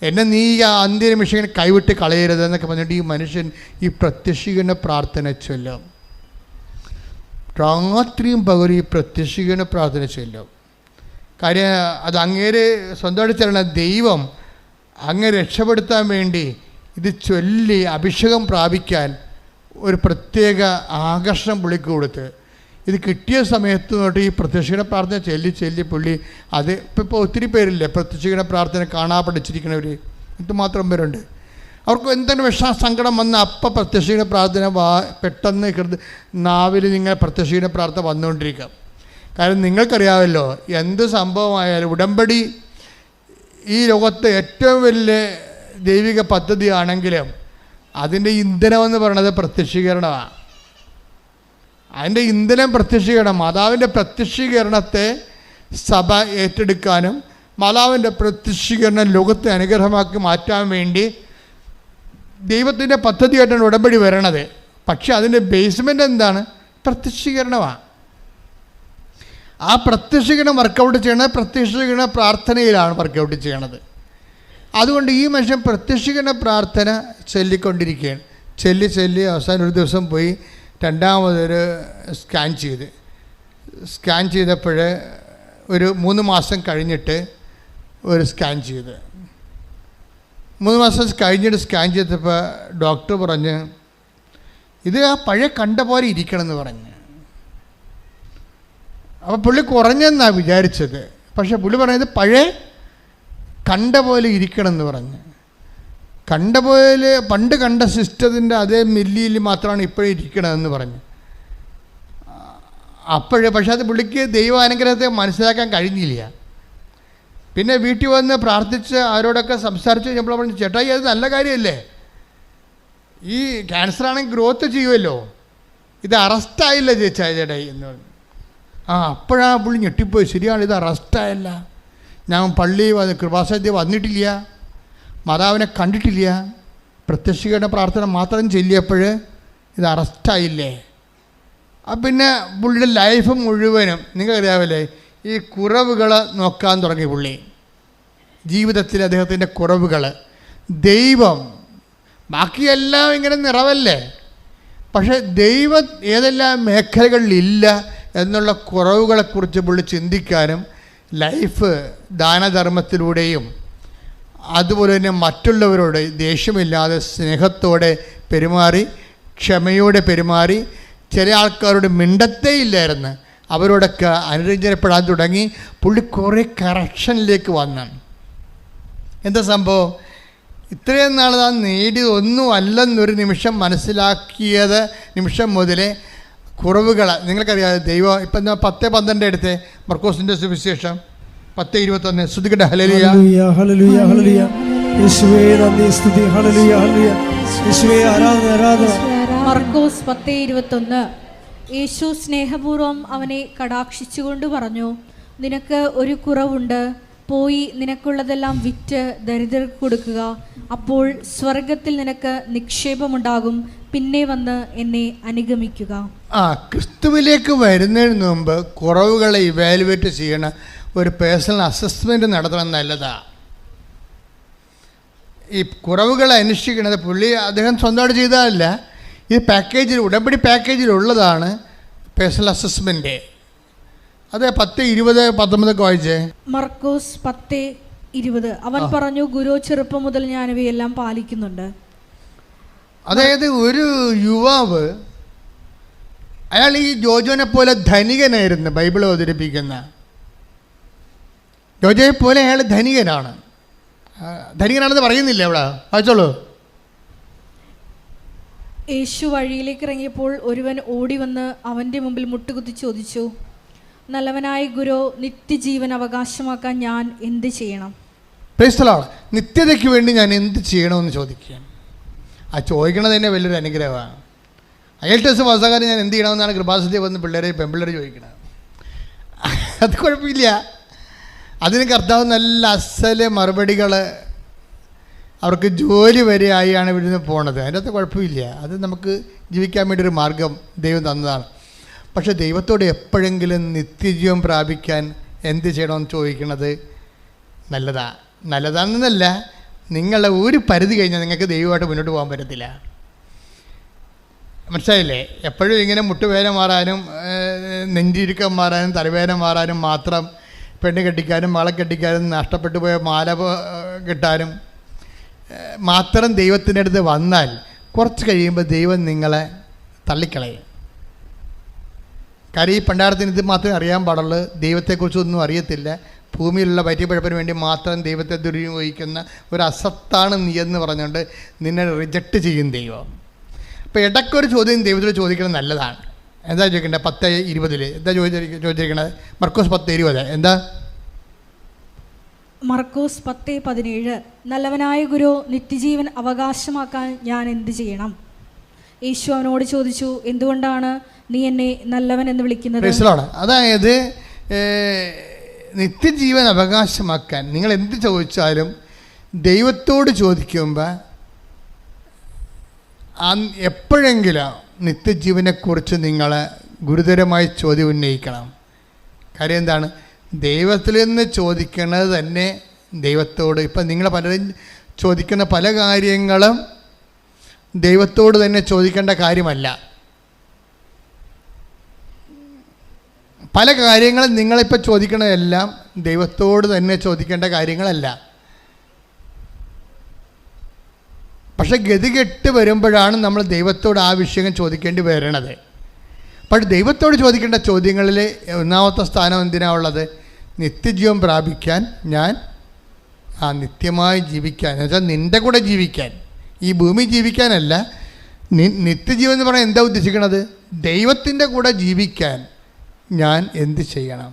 Speaker 5: എന്നെ നീ ആ അന്ത്യനിമിഷം കൈവിട്ട് കളയരുത് എന്നൊക്കെ പറഞ്ഞിട്ട് ഈ മനുഷ്യൻ ഈ പ്രത്യക്ഷീകരണ പ്രാർത്ഥന ചൊല്ലും. രാത്രിയും പകലും ഈ പ്രത്യക്ഷീകരണ പ്രാർത്ഥന ചൊല്ലും. കാര്യം അത് അങ്ങേര് സ്വന്തമായിട്ട് ചെല്ലണ ദൈവം അങ്ങ് രക്ഷപ്പെടുത്താൻ വേണ്ടി ഇത് ചൊല്ലി അഭിഷേകം പ്രാപിക്കാൻ ഒരു പ്രത്യേക ആകർഷണം പുള്ളിക്ക് കൊടുത്ത്, ഇത് കിട്ടിയ സമയത്ത് തൊട്ട് ഈ പ്രത്യക്ഷീകരണ പ്രാർത്ഥന ചൊല്ലി പുള്ളി അത് ഇപ്പോൾ ഒത്തിരി പേരില്ലേ പ്രത്യക്ഷീകരണ പ്രാർത്ഥന കാണാൻ പഠിച്ചിരിക്കുന്നവർ, എന്തുമാത്രം പേരുണ്ട്. അവർക്ക് എന്തെങ്കിലും സങ്കടം വന്ന അപ്പം പ്രത്യക്ഷീകരണ പ്രാർത്ഥന പെട്ടെന്ന് നാവിൽ നിങ്ങൾ പ്രത്യക്ഷീകരണ പ്രാർത്ഥന വന്നുകൊണ്ടിരിക്കുക. കാരണം നിങ്ങൾക്കറിയാമല്ലോ, എന്ത് സംഭവമായാലും ഉടമ്പടി ഈ ലോകത്തെ ഏറ്റവും വലിയ ദൈവിക പദ്ധതിയാണെങ്കിലും അതിൻ്റെ ഇന്ധനമെന്ന് പറയുന്നത് പ്രത്യക്ഷീകരണമാണ്. അതിൻ്റെ ഇന്ധനം പ്രത്യക്ഷീകരണം. മാതാവിൻ്റെ പ്രത്യക്ഷീകരണത്തെ സഭ ഏറ്റെടുക്കാനും മാതാവിൻ്റെ പ്രത്യക്ഷീകരണം ലോകത്തെ അനുഗ്രഹമാക്കി മാറ്റാൻ വേണ്ടി ദൈവത്തിൻ്റെ പദ്ധതിയായിട്ടാണ് ഉടമ്പടി വരണത്. പക്ഷെ അതിൻ്റെ ബേസ്മെൻ്റ് എന്താണ്? പ്രത്യക്ഷീകരണമാണ്. ആ പ്രത്യക്ഷീകരണം വർക്കൗട്ട് ചെയ്യണത് പ്രത്യക്ഷീകരണ പ്രാർത്ഥനയിലാണ് വർക്കൗട്ട് ചെയ്യണത്. അതുകൊണ്ട് ഈ മനുഷ്യൻ പ്രത്യക്ഷീകരണ പ്രാർത്ഥന ചൊല്ലിക്കൊണ്ടിരിക്കുകയാണ്. ചൊല്ലി അവസാനം ഒരു ദിവസം പോയി രണ്ടാമതൊരു സ്കാൻ ചെയ്തപ്പോൾ ഒരു 3 മാസം കഴിഞ്ഞിട്ട് ഒരു സ്കാൻ ചെയ്ത് 3 മാസം കഴിഞ്ഞിട്ട് സ്കാൻ ചെയ്തപ്പോൾ ഡോക്ടർ പറഞ്ഞ് ഇത് ആ പഴയ കണ്ട പോലെ ഇരിക്കണമെന്ന് പറഞ്ഞ്. അപ്പോൾ പുള്ളി കുറഞ്ഞെന്നാണ് വിചാരിച്ചത്. പക്ഷെ പുള്ളി പറഞ്ഞത് പഴയ കണ്ട പോലെ ഇരിക്കണമെന്ന് പറഞ്ഞ്. കണ്ട പോലെ പണ്ട് കണ്ട സിസ്റ്റത്തിൻ്റെ അതേ മില്ലിയിൽ മാത്രമാണ് ഇപ്പോഴും ഇരിക്കണമെന്ന് പറഞ്ഞു. പക്ഷെ അത് പുള്ളിക്ക് ദൈവാനുഗ്രഹത്തെ മനസ്സിലാക്കാൻ കഴിഞ്ഞില്ല. പിന്നെ വീട്ടിൽ വന്ന് പ്രാർത്ഥിച്ച് അവരോടൊക്കെ സംസാരിച്ച് കഴിഞ്ഞപ്പോൾ പറഞ്ഞു, ചേട്ടായി അത് നല്ല കാര്യമല്ലേ, ഈ ക്യാൻസറാണെങ്കിൽ ഗ്രോത്ത് ചെയ്യുമല്ലോ, ഇത് അറസ്റ്റായില്ല ചേട്ടായി എന്ന് പറഞ്ഞു. അപ്പോഴാണ് പുള്ളി ഞെട്ടിപ്പോയി. ശരിയാണ്, ഇത് അറസ്റ്റായല്ല, ഞാൻ പള്ളി കൃപാസനത്തിൽ വന്നിട്ടില്ല, മാതാവിനെ കണ്ടിട്ടില്ല, പ്രത്യക്ഷീകരണ പ്രാർത്ഥന മാത്രം ചൊല്ലിയപ്പോൾ ഇത് അറസ്റ്റായില്ലേ. പിന്നെ പുള്ളിയുടെ ലൈഫ് മുഴുവനും നിങ്ങൾക്കറിയാമല്ലേ ഈ കുറവുകൾ നോക്കാൻ തുടങ്ങി പുള്ളി. ജീവിതത്തിൽ അദ്ദേഹത്തിൻ്റെ കുറവുകൾ, ദൈവം ബാക്കിയെല്ലാം ഇങ്ങനെ നിറവല്ലേ, പക്ഷേ ദൈവം ഏതെല്ലാം മേഖലകളിലില്ല എന്നുള്ള കുറവുകളെക്കുറിച്ച് പുള്ളി ചിന്തിക്കാനും ലൈഫ് ദാനധർമ്മത്തിലൂടെയും അതുപോലെ തന്നെ മറ്റുള്ളവരോട് ദേഷ്യമില്ലാതെ സ്നേഹത്തോടെ പെരുമാറി, ക്ഷമയോടെ പെരുമാറി, ചില ആൾക്കാരോട് മിണ്ടത്തേ ഇല്ലായിരുന്നു, അവരോടൊക്കെ അനുരഞ്ജനപ്പെടാൻ തുടങ്ങി. പുള്ളി കുറേ കറക്ഷനിലേക്ക് വന്നു. എന്താ സംഭവം? ഇത്രയും നാൾ താൻ നേടിയതൊന്നും അല്ലെന്നൊരു നിമിഷം മനസ്സിലാക്കിയത് നിമിഷം മുതലേ കുറവുകൾ നിങ്ങൾക്കറിയാതെ ദൈവം ഇപ്പം 10:12 എടുത്ത് മർക്കോസിൻ്റെ സുവിശേഷം 10:21 ശ്രുതികട്ടെ. ഹല്ലേലൂയ
Speaker 2: ഹല്ലേലൂയ ഹല്ലേലൂയ യേശുവേ നന്ദി സ്തുതി. ഹല്ലേലൂയ ഹല്ലേലൂയ യേശുവേ ആരാധന ആരാധന.
Speaker 1: മർക്കോസ് 10:21 യേശു സ്നേഹപൂർവ്വം അവനെ കടാക്ഷിച്ചുകൊണ്ട് പറഞ്ഞു, നിനക്ക് ഒരു കുറവുണ്ട്, പോയി നിനക്കുള്ളതെല്ലാം വിറ്റ് ദരിദ്രർക്ക് കൊടുക്കുക, അപ്പോൾ സ്വർഗത്തിൽ നിനക്ക് നിക്ഷേപമുണ്ടാകും, പിന്നെ വന്ന് എന്നെ അനുഗമിക്കുക.
Speaker 5: ക്രിസ്തുവിലേക്ക് വരുന്നതിന് മുമ്പ് കുറവുകളെ ഇവാലുവേറ്റ് ചെയ്യണ ഒരു പേഴ്സണൽ അസസ്മെൻറ്റ് നടത്തണം നല്ലതാണ്. ഈ കുറവുകളെ അന്വേഷിക്കുന്നത് അദ്ദേഹം സ്വന്തമായിട്ട് ചെയ്തതല്ല, ഈ പാക്കേജിൽ ഉടമ്പടി പാക്കേജിലുള്ളതാണ് പേഴ്സണൽ അസസ്മെൻറ്റ്. അത് 10:20-19 വായിച്ചേ.
Speaker 1: മർക്കോസ് 10:20 അവൻ പറഞ്ഞു, ഗുരു ചെറുപ്പം മുതൽ ഞാൻ ഇവയെല്ലാം പാലിക്കുന്നുണ്ട്.
Speaker 5: അതായത് ഒരു യുവാവ്, അയാൾ ഈ ജോജോനെ പോലെ ധനികനായിരുന്നു. ബൈബിൾ അവതരിപ്പിക്കുന്ന ജോജോയെ പോലെ അയാൾ ധനികനാണെന്ന് പറയുന്നില്ല അവിടെ, വായിച്ചോളൂ.
Speaker 1: യേശു വഴിയിലേക്ക് ഇറങ്ങിയപ്പോൾ ഒരുവൻ ഓടി വന്ന് അവൻ്റെ മുമ്പിൽ മുട്ടുകുത്തി ചോദിച്ചു, നല്ലവനായ ഗുരു, നിത്യജീവൻ അവകാശമാക്കാൻ ഞാൻ എന്ത് ചെയ്യണം?
Speaker 5: Praise the Lord. നിത്യതയ്ക്ക് വേണ്ടി ഞാൻ എന്ത് ചെയ്യണമെന്ന് ചോദിക്കുകയാണ്. ആ ചോദിക്കണത് തന്നെ വലിയൊരു അനുഗ്രഹമാണ്. IELTS പാസ്സാകാൻ ഞാൻ എന്ത് ചെയ്യണമെന്നാണ് കൃപാസനത്തിൽ വന്ന് പെൺപിള്ളേർ ചോദിക്കുന്നത്. അത് കുഴപ്പമില്ല, അതിന് കർത്താവ് നല്ല അസല് മറുപടികൾ, അവർക്ക് ജോലി വരെ ആയാണ് ഇവിടുന്ന് പോണത്. അതിൻ്റെ അകത്ത് കുഴപ്പമില്ല, അത് നമുക്ക് ജീവിക്കാൻ വേണ്ടി ഒരു മാർഗം ദൈവം തന്നതാണ്. പക്ഷേ ദൈവത്തോട് എപ്പോഴെങ്കിലും നിത്യജീവൻ പ്രാപിക്കാൻ എന്ത് ചെയ്യണമെന്ന് ചോദിക്കണത് നല്ലതാണെന്നല്ല, നിങ്ങളുടെ ഒരു പരിധി കഴിഞ്ഞാൽ നിങ്ങൾക്ക് ദൈവമായിട്ട് മുന്നോട്ട് പോകാൻ പറ്റത്തില്ല. മനസ്സിലായില്ലേ? എപ്പോഴും ഇങ്ങനെ മുട്ടുവേദന മാറാനും നെഞ്ചിരുക്കം മാറാനും തലവേദന മാറാനും മാത്രം, പെണ്ണ് കെട്ടിക്കാനും മകളെ കെട്ടിക്കാനും നഷ്ടപ്പെട്ടു പോയ മാല കിട്ടാനും മാത്രം ദൈവത്തിൻ്റെ അടുത്ത് വന്നാൽ കുറച്ച് കഴിയുമ്പോൾ ദൈവം നിങ്ങളെ തള്ളിക്കളയും. കാര്യം ഈ പണ്ടാരത്തിന് ഇത് മാത്രമേ അറിയാൻ പാടുള്ളൂ, ദൈവത്തെക്കുറിച്ചൊന്നും അറിയത്തില്ല. ഭൂമിയിലുള്ള വയറ്റിപ്പഴപ്പിന് വേണ്ടി മാത്രം ദൈവത്തെ ദുരുപയോഗിക്കുന്ന ഒരു അസത്താണ് നീ എന്ന് പറഞ്ഞുകൊണ്ട് നിന്നെ റിജക്റ്റ് ചെയ്യും ദൈവം. അപ്പോൾ ഇടയ്ക്കൊരു ചോദ്യം ദൈവത്തോട് ചോദിക്കുന്നത് നല്ലതാണ്. എന്താ ചോദിക്കേണ്ടത്? 10:20 എന്താ ചോദിച്ചിരിക്കണത്? മർക്കോസ് 10:20 എന്താ?
Speaker 1: മർക്കോസ് 10:17 നല്ലവനായ ഗുരു, നിത്യജീവൻ അവകാശമാക്കാൻ ഞാൻ എന്ത് ചെയ്യണം? യേശു അവനോട് ചോദിച്ചു, എന്തുകൊണ്ടാണ് നീ എന്നെ നല്ലവൻ എന്ന് വിളിക്കുന്നത്?
Speaker 5: അതായത് നിത്യജീവൻ അവകാശമാക്കാൻ നിങ്ങൾ എന്ത് ചോദിച്ചാലും ദൈവത്തോട് ചോദിക്കുമ്പോൾ എപ്പോഴെങ്കിലും നിത്യജീവനെക്കുറിച്ച് നിങ്ങൾ ഗുരുതരമായി ചോദ്യം ഉന്നയിക്കണം. കാര്യം എന്താണ്? ദൈവത്തിൽ നിന്ന് ചോദിക്കുന്നത് തന്നെ ദൈവത്തോട്. ഇപ്പം നിങ്ങൾ പലരും ചോദിക്കുന്ന പല കാര്യങ്ങളും ദൈവത്തോട് തന്നെ ചോദിക്കേണ്ട കാര്യമല്ല. പല കാര്യങ്ങളും നിങ്ങളിപ്പോൾ ചോദിക്കണതെല്ലാം ദൈവത്തോട് തന്നെ ചോദിക്കേണ്ട കാര്യങ്ങളല്ല. പക്ഷെ ഗതികെട്ട് വരുമ്പോഴാണ് നമ്മൾ ദൈവത്തോട് ആ വിഷയം ചോദിക്കേണ്ടി വരണത്. പക്ഷെ ദൈവത്തോട് ചോദിക്കേണ്ട ചോദ്യങ്ങളിൽ ഒന്നാമത്തെ സ്ഥാനം എന്തിനാണ് ഉള്ളത്? നിത്യജീവൻ പ്രാപിക്കാൻ, ഞാൻ നിത്യമായി ജീവിക്കാൻ, എന്നുവെച്ചാൽ നിൻ്റെ കൂടെ ജീവിക്കാൻ, ഈ ഭൂമി ജീവിക്കാനല്ല. നിത്യജീവൻ എന്ന് പറഞ്ഞാൽ എന്താ ഉദ്ദേശിക്കണത്? ദൈവത്തിൻ്റെ കൂടെ ജീവിക്കാൻ ഞാൻ എന്ത് ചെയ്യണം?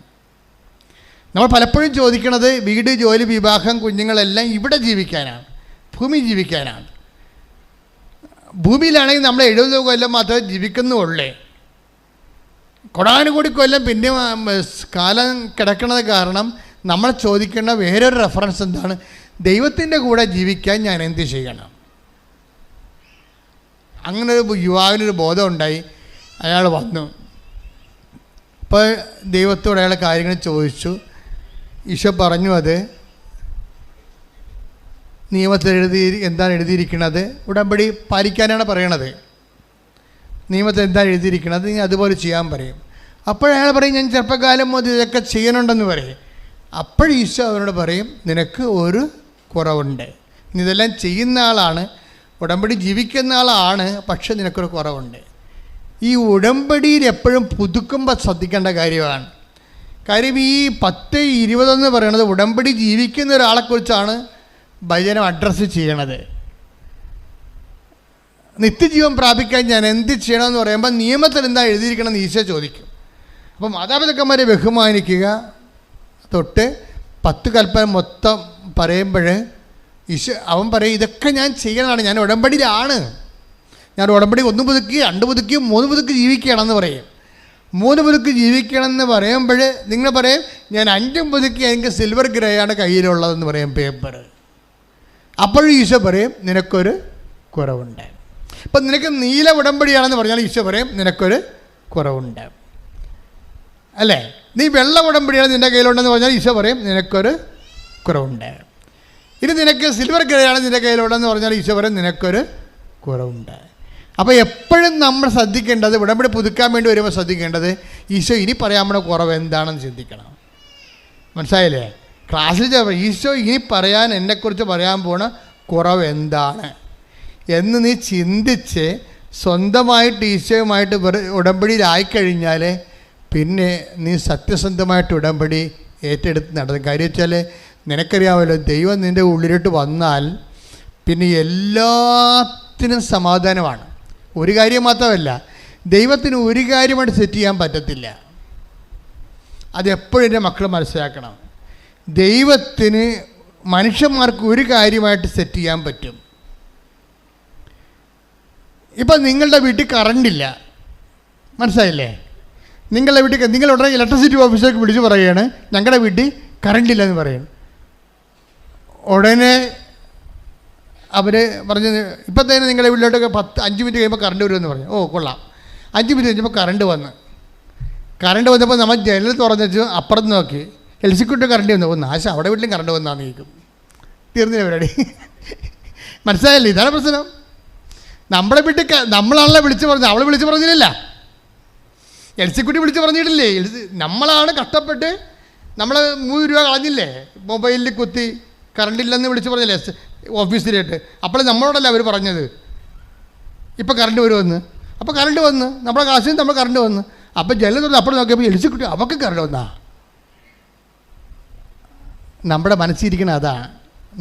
Speaker 5: നമ്മൾ പലപ്പോഴും ചോദിക്കണത് വീട്, ജോലി, വിവാഹം, കുഞ്ഞുങ്ങളെല്ലാം ഇവിടെ ജീവിക്കാനാണ്, ഭൂമി ജീവിക്കാനാണ്. ഭൂമിയിലാണെങ്കിൽ നമ്മൾ 70 കൊല്ലം മാത്രമേ ജീവിക്കുന്നുള്ളേ. കൊടാനുകൂടി കൊല്ലം പിന്നെ കാലം കിടക്കുന്നത് കാരണം നമ്മൾ ചോദിക്കേണ്ട വേറൊരു റെഫറൻസ് എന്താണ്? ദൈവത്തിൻ്റെ കൂടെ ജീവിക്കാൻ ഞാൻ എന്ത് ചെയ്യണം? അങ്ങനെ ഒരു യുവാവിനൊരു ബോധം ഉണ്ടായി. അയാൾ വന്നു. അപ്പോൾ ദൈവത്തോട് അയാൾ കാര്യങ്ങൾ ചോദിച്ചു. ഈശോ പറഞ്ഞു, അത് നിയമത്തിൽ എന്താണ് എഴുതിയിരിക്കുന്നത്? ഉടമ്പടി പാലിക്കാനാണ് പറയണത്. നിയമത്തിൽ എന്താണ് എഴുതിയിരിക്കുന്നത്? നീ അതുപോലെ ചെയ്യാൻ പറയും. അപ്പോഴയാൾ പറയും, ഞാൻ ചെറുപ്പകാലം മുതൽ ഇതൊക്കെ ചെയ്യണുണ്ടെന്ന് പറയും. ഈശോ അവരോട് പറയും, നിനക്ക് ഒരു കുറവുണ്ട്. നീ ഇതെല്ലാം ചെയ്യുന്ന ആളാണ്, ഉടമ്പടി ജീവിക്കുന്ന ആളാണ്, പക്ഷെ നിനക്കൊരു കുറവുണ്ട്. ഈ ഉടമ്പടിയിൽ എപ്പോഴും പുതുക്കുമ്പോൾ ശ്രദ്ധിക്കേണ്ട കാര്യമാണ്. കാര്യം ഈ 10-20 എന്ന് പറയുന്നത് ഉടമ്പടി ജീവിക്കുന്ന ഒരാളെക്കുറിച്ചാണ് ഭജനം അഡ്രസ്സ് ചെയ്യണത്. നിത്യജീവൻ പ്രാപിക്കാൻ ഞാൻ എന്ത് ചെയ്യണമെന്ന് പറയുമ്പോൾ നിയമത്തിൽ എന്താ എഴുതിയിരിക്കണമെന്ന് ഈശോ ചോദിക്കും. അപ്പോൾ മാതാപിതാക്കന്മാരെ ബഹുമാനിക്കുക തൊട്ട് 10 കൽപ്പന മൊത്തം പറയുമ്പോൾ ഈശോ അവൻ പറയും, ഇതൊക്കെ ഞാൻ ചെയ്യണതാണ്, ഞാൻ ഉടമ്പടിയിലാണ്, ഞാൻ ഉടമ്പടി 1 പുതുക്കി 2 പുതുക്കി 3 പുതുക്കി ജീവിക്കുകയാണെന്ന് പറയും. 3 പുതുക്കി ജീവിക്കണമെന്ന് പറയുമ്പോൾ നിങ്ങൾ പറയും, ഞാൻ 5 പുതുക്കി എനിക്ക് സിൽവർ ഗ്രേ ആണ് കയ്യിലുള്ളതെന്ന് പറയും, പേപ്പർ. അപ്പോഴും ഈശോ പറയും, നിനക്കൊരു കുറവുണ്ട്. ഇപ്പം നിനക്ക് നീല ഉടമ്പടിയാണെന്ന് പറഞ്ഞാൽ ഈശോ പറയും, നിനക്കൊരു കുറവുണ്ട്, അല്ലേ? നീ വെള്ള ഉടമ്പടിയാണ് നിൻ്റെ കയ്യിലുണ്ടെന്ന് പറഞ്ഞാൽ ഈശോ പറയും, നിനക്കൊരു കുറവുണ്ട്. ഇനി നിനക്ക് സിൽവർ ഗ്രേ ആണ് നിൻ്റെ കയ്യിലുണ്ടെന്ന് പറഞ്ഞാൽ ഈശോ പറയും, നിനക്കൊരു കുറവുണ്ട്. അപ്പോൾ എപ്പോഴും നമ്മൾ ശ്രദ്ധിക്കേണ്ടത്, ഉടമ്പടി പുതുക്കാൻ വേണ്ടി വരുമ്പോൾ ശ്രദ്ധിക്കേണ്ടത്, ഈശോ ഇനി പറയാൻ പോണ കുറവ് എന്താണെന്ന് ചിന്തിക്കണം. മനസ്സിലായില്ലേ? ക്ലാസ്സിൽ ഈശോ ഇനി പറയാൻ എന്നെക്കുറിച്ച് പറയാൻ പോണ കുറവ് എന്താണ് എന്ന് നീ ചിന്തിച്ച് സ്വന്തമായിട്ട് ഈശോയുമായിട്ട് ഉടമ്പടിയിലായിക്കഴിഞ്ഞാൽ പിന്നെ നീ സത്യസന്ധമായിട്ട് ഉടമ്പടി ഏറ്റെടുത്ത് നടത്തും. കാര്യം വെച്ചാൽ നിനക്കറിയാമല്ലോ, ദൈവം നിൻ്റെ ഉള്ളിലോട്ട് വന്നാൽ പിന്നെ എല്ലാത്തിനും സമാധാനമാണ്. ഒരു കാര്യം മാത്രമല്ല, ദൈവത്തിന് ഒരു കാര്യമായിട്ട് സെറ്റ് ചെയ്യാൻ പറ്റത്തില്ല. അതെപ്പോഴും എൻ്റെ മക്കൾ മനസ്സിലാക്കണം. ദൈവത്തിന് മനുഷ്യന്മാർക്ക് ഒരു കാര്യമായിട്ട് സെറ്റ് ചെയ്യാൻ പറ്റും. ഇപ്പം നിങ്ങളുടെ വീട്ടിൽ കറണ്ടില്ല, മനസ്സിലായില്ലേ? നിങ്ങളുടെ വീട്ടിൽ നിങ്ങൾ ഉടനെ ഇലക്ട്രിസിറ്റി ഓഫീസിലേക്ക് വിളിച്ച് പറയുകയാണ്, ഞങ്ങളുടെ വീട്ടിൽ കറണ്ടില്ല എന്ന് പറയും. ഉടനെ അവർ പറഞ്ഞ്, ഇപ്പം തന്നെ നിങ്ങളുടെ വീട്ടിലോട്ടൊക്കെ 5 മിനിറ്റ് കഴിയുമ്പോൾ കറണ്ട് വരുമെന്ന് പറഞ്ഞു. ഓ കൊള്ളാം. 5 മിനിറ്റ് കഴിഞ്ഞപ്പോൾ കറണ്ട് വന്നപ്പോൾ നമ്മൾ ജനൽ തുറന്നു വെച്ച് അപ്പുറത്ത് നോക്കി, എൽസിക്കുട്ടി കറണ്ട് വന്നു. നാശം, അവിടെ വീട്ടിലും കറണ്ട് വന്നാന്ന് ചോദിക്കും. തീർന്നില്ല പരിപാടി. മനസ്സിലായല്ലേ? ഇതാണ് പ്രശ്നം. നമ്മുടെ വീട്ടിൽ നമ്മളാണല്ലോ വിളിച്ച് പറഞ്ഞത്, അവൾ വിളിച്ച് പറഞ്ഞില്ല. എൽസിക്കുട്ടി വിളിച്ച് പറഞ്ഞിട്ടില്ലേ? നമ്മളാണ് കഷ്ടപ്പെട്ട് നമ്മൾ 3 രൂപ കളഞ്ഞില്ലേ, മൊബൈലിൽ കുത്തി കറണ്ടില്ലെന്ന് വിളിച്ച് പറഞ്ഞില്ലേ ഓഫീസിലായിട്ട്. അപ്പോൾ നമ്മളോടല്ല അവർ പറഞ്ഞത് ഇപ്പം കറണ്ട് വരുമെന്ന്. അപ്പോൾ കറണ്ട് വന്ന് നമ്മുടെ കാശിന് നമ്മൾ കറണ്ട് വന്ന്. അപ്പോൾ ജനൽ തുറന്ന് അപ്പോൾ നോക്കിയപ്പോൾ എൽസിക്കുട്ടി അവർക്ക് കറണ്ട് വന്നാ. നമ്മുടെ മനസ്സിരിക്കണ അതാണ്.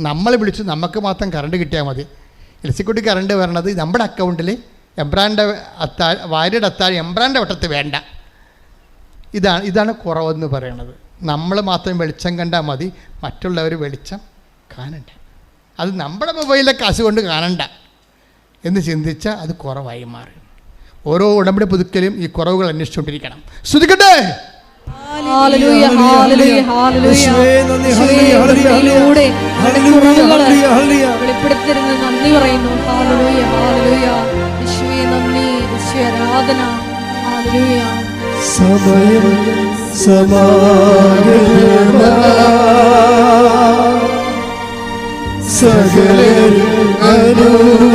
Speaker 5: നമ്മൾ വിളിച്ച് നമുക്ക് മാത്രം കറണ്ട് കിട്ടിയാൽ മതി. എൽസിക്കുട്ടി കറണ്ട് വരണത് നമ്മുടെ അക്കൗണ്ടിൽ എംബ്രാൻ്റെ ഭാര്യയുടെ അത്താഴ് എംബ്രാൻ്റെ വട്ടത്ത് വേണ്ട. ഇതാണ് കുറവെന്ന് പറയണത്. നമ്മൾ മാത്രം വെളിച്ചം കണ്ടാൽ മതി, മറ്റുള്ളവർ വെളിച്ചം കാണണ്ട. അത് നമ്മുടെ മൊബൈലിലെ കാശ് കൊണ്ട് കാണണ്ട. എന്ന് ചിന്തിച്ചാൽ അത് കുറവായി മാറി. ഓരോ ഉടമ്പടി പുതുക്കലും ഈ കുറവുകൾ അന്വേഷിച്ചുകൊണ്ടിരിക്കണം. ശ്രദ്ധിക്കട്ടെ.
Speaker 1: വെളിപ്പെടുത്തരുന്ന നന്ദി പറയുന്നു. ഹല്ലേലൂയ, ഹല്ലേലൂയ. യേശുവേ നന്ദി, യേശുവേ ആരാധന. ഹല്ലേലൂയ.
Speaker 2: സമയം സമാഗതമാ സകലരും അനുഭവിക്കും.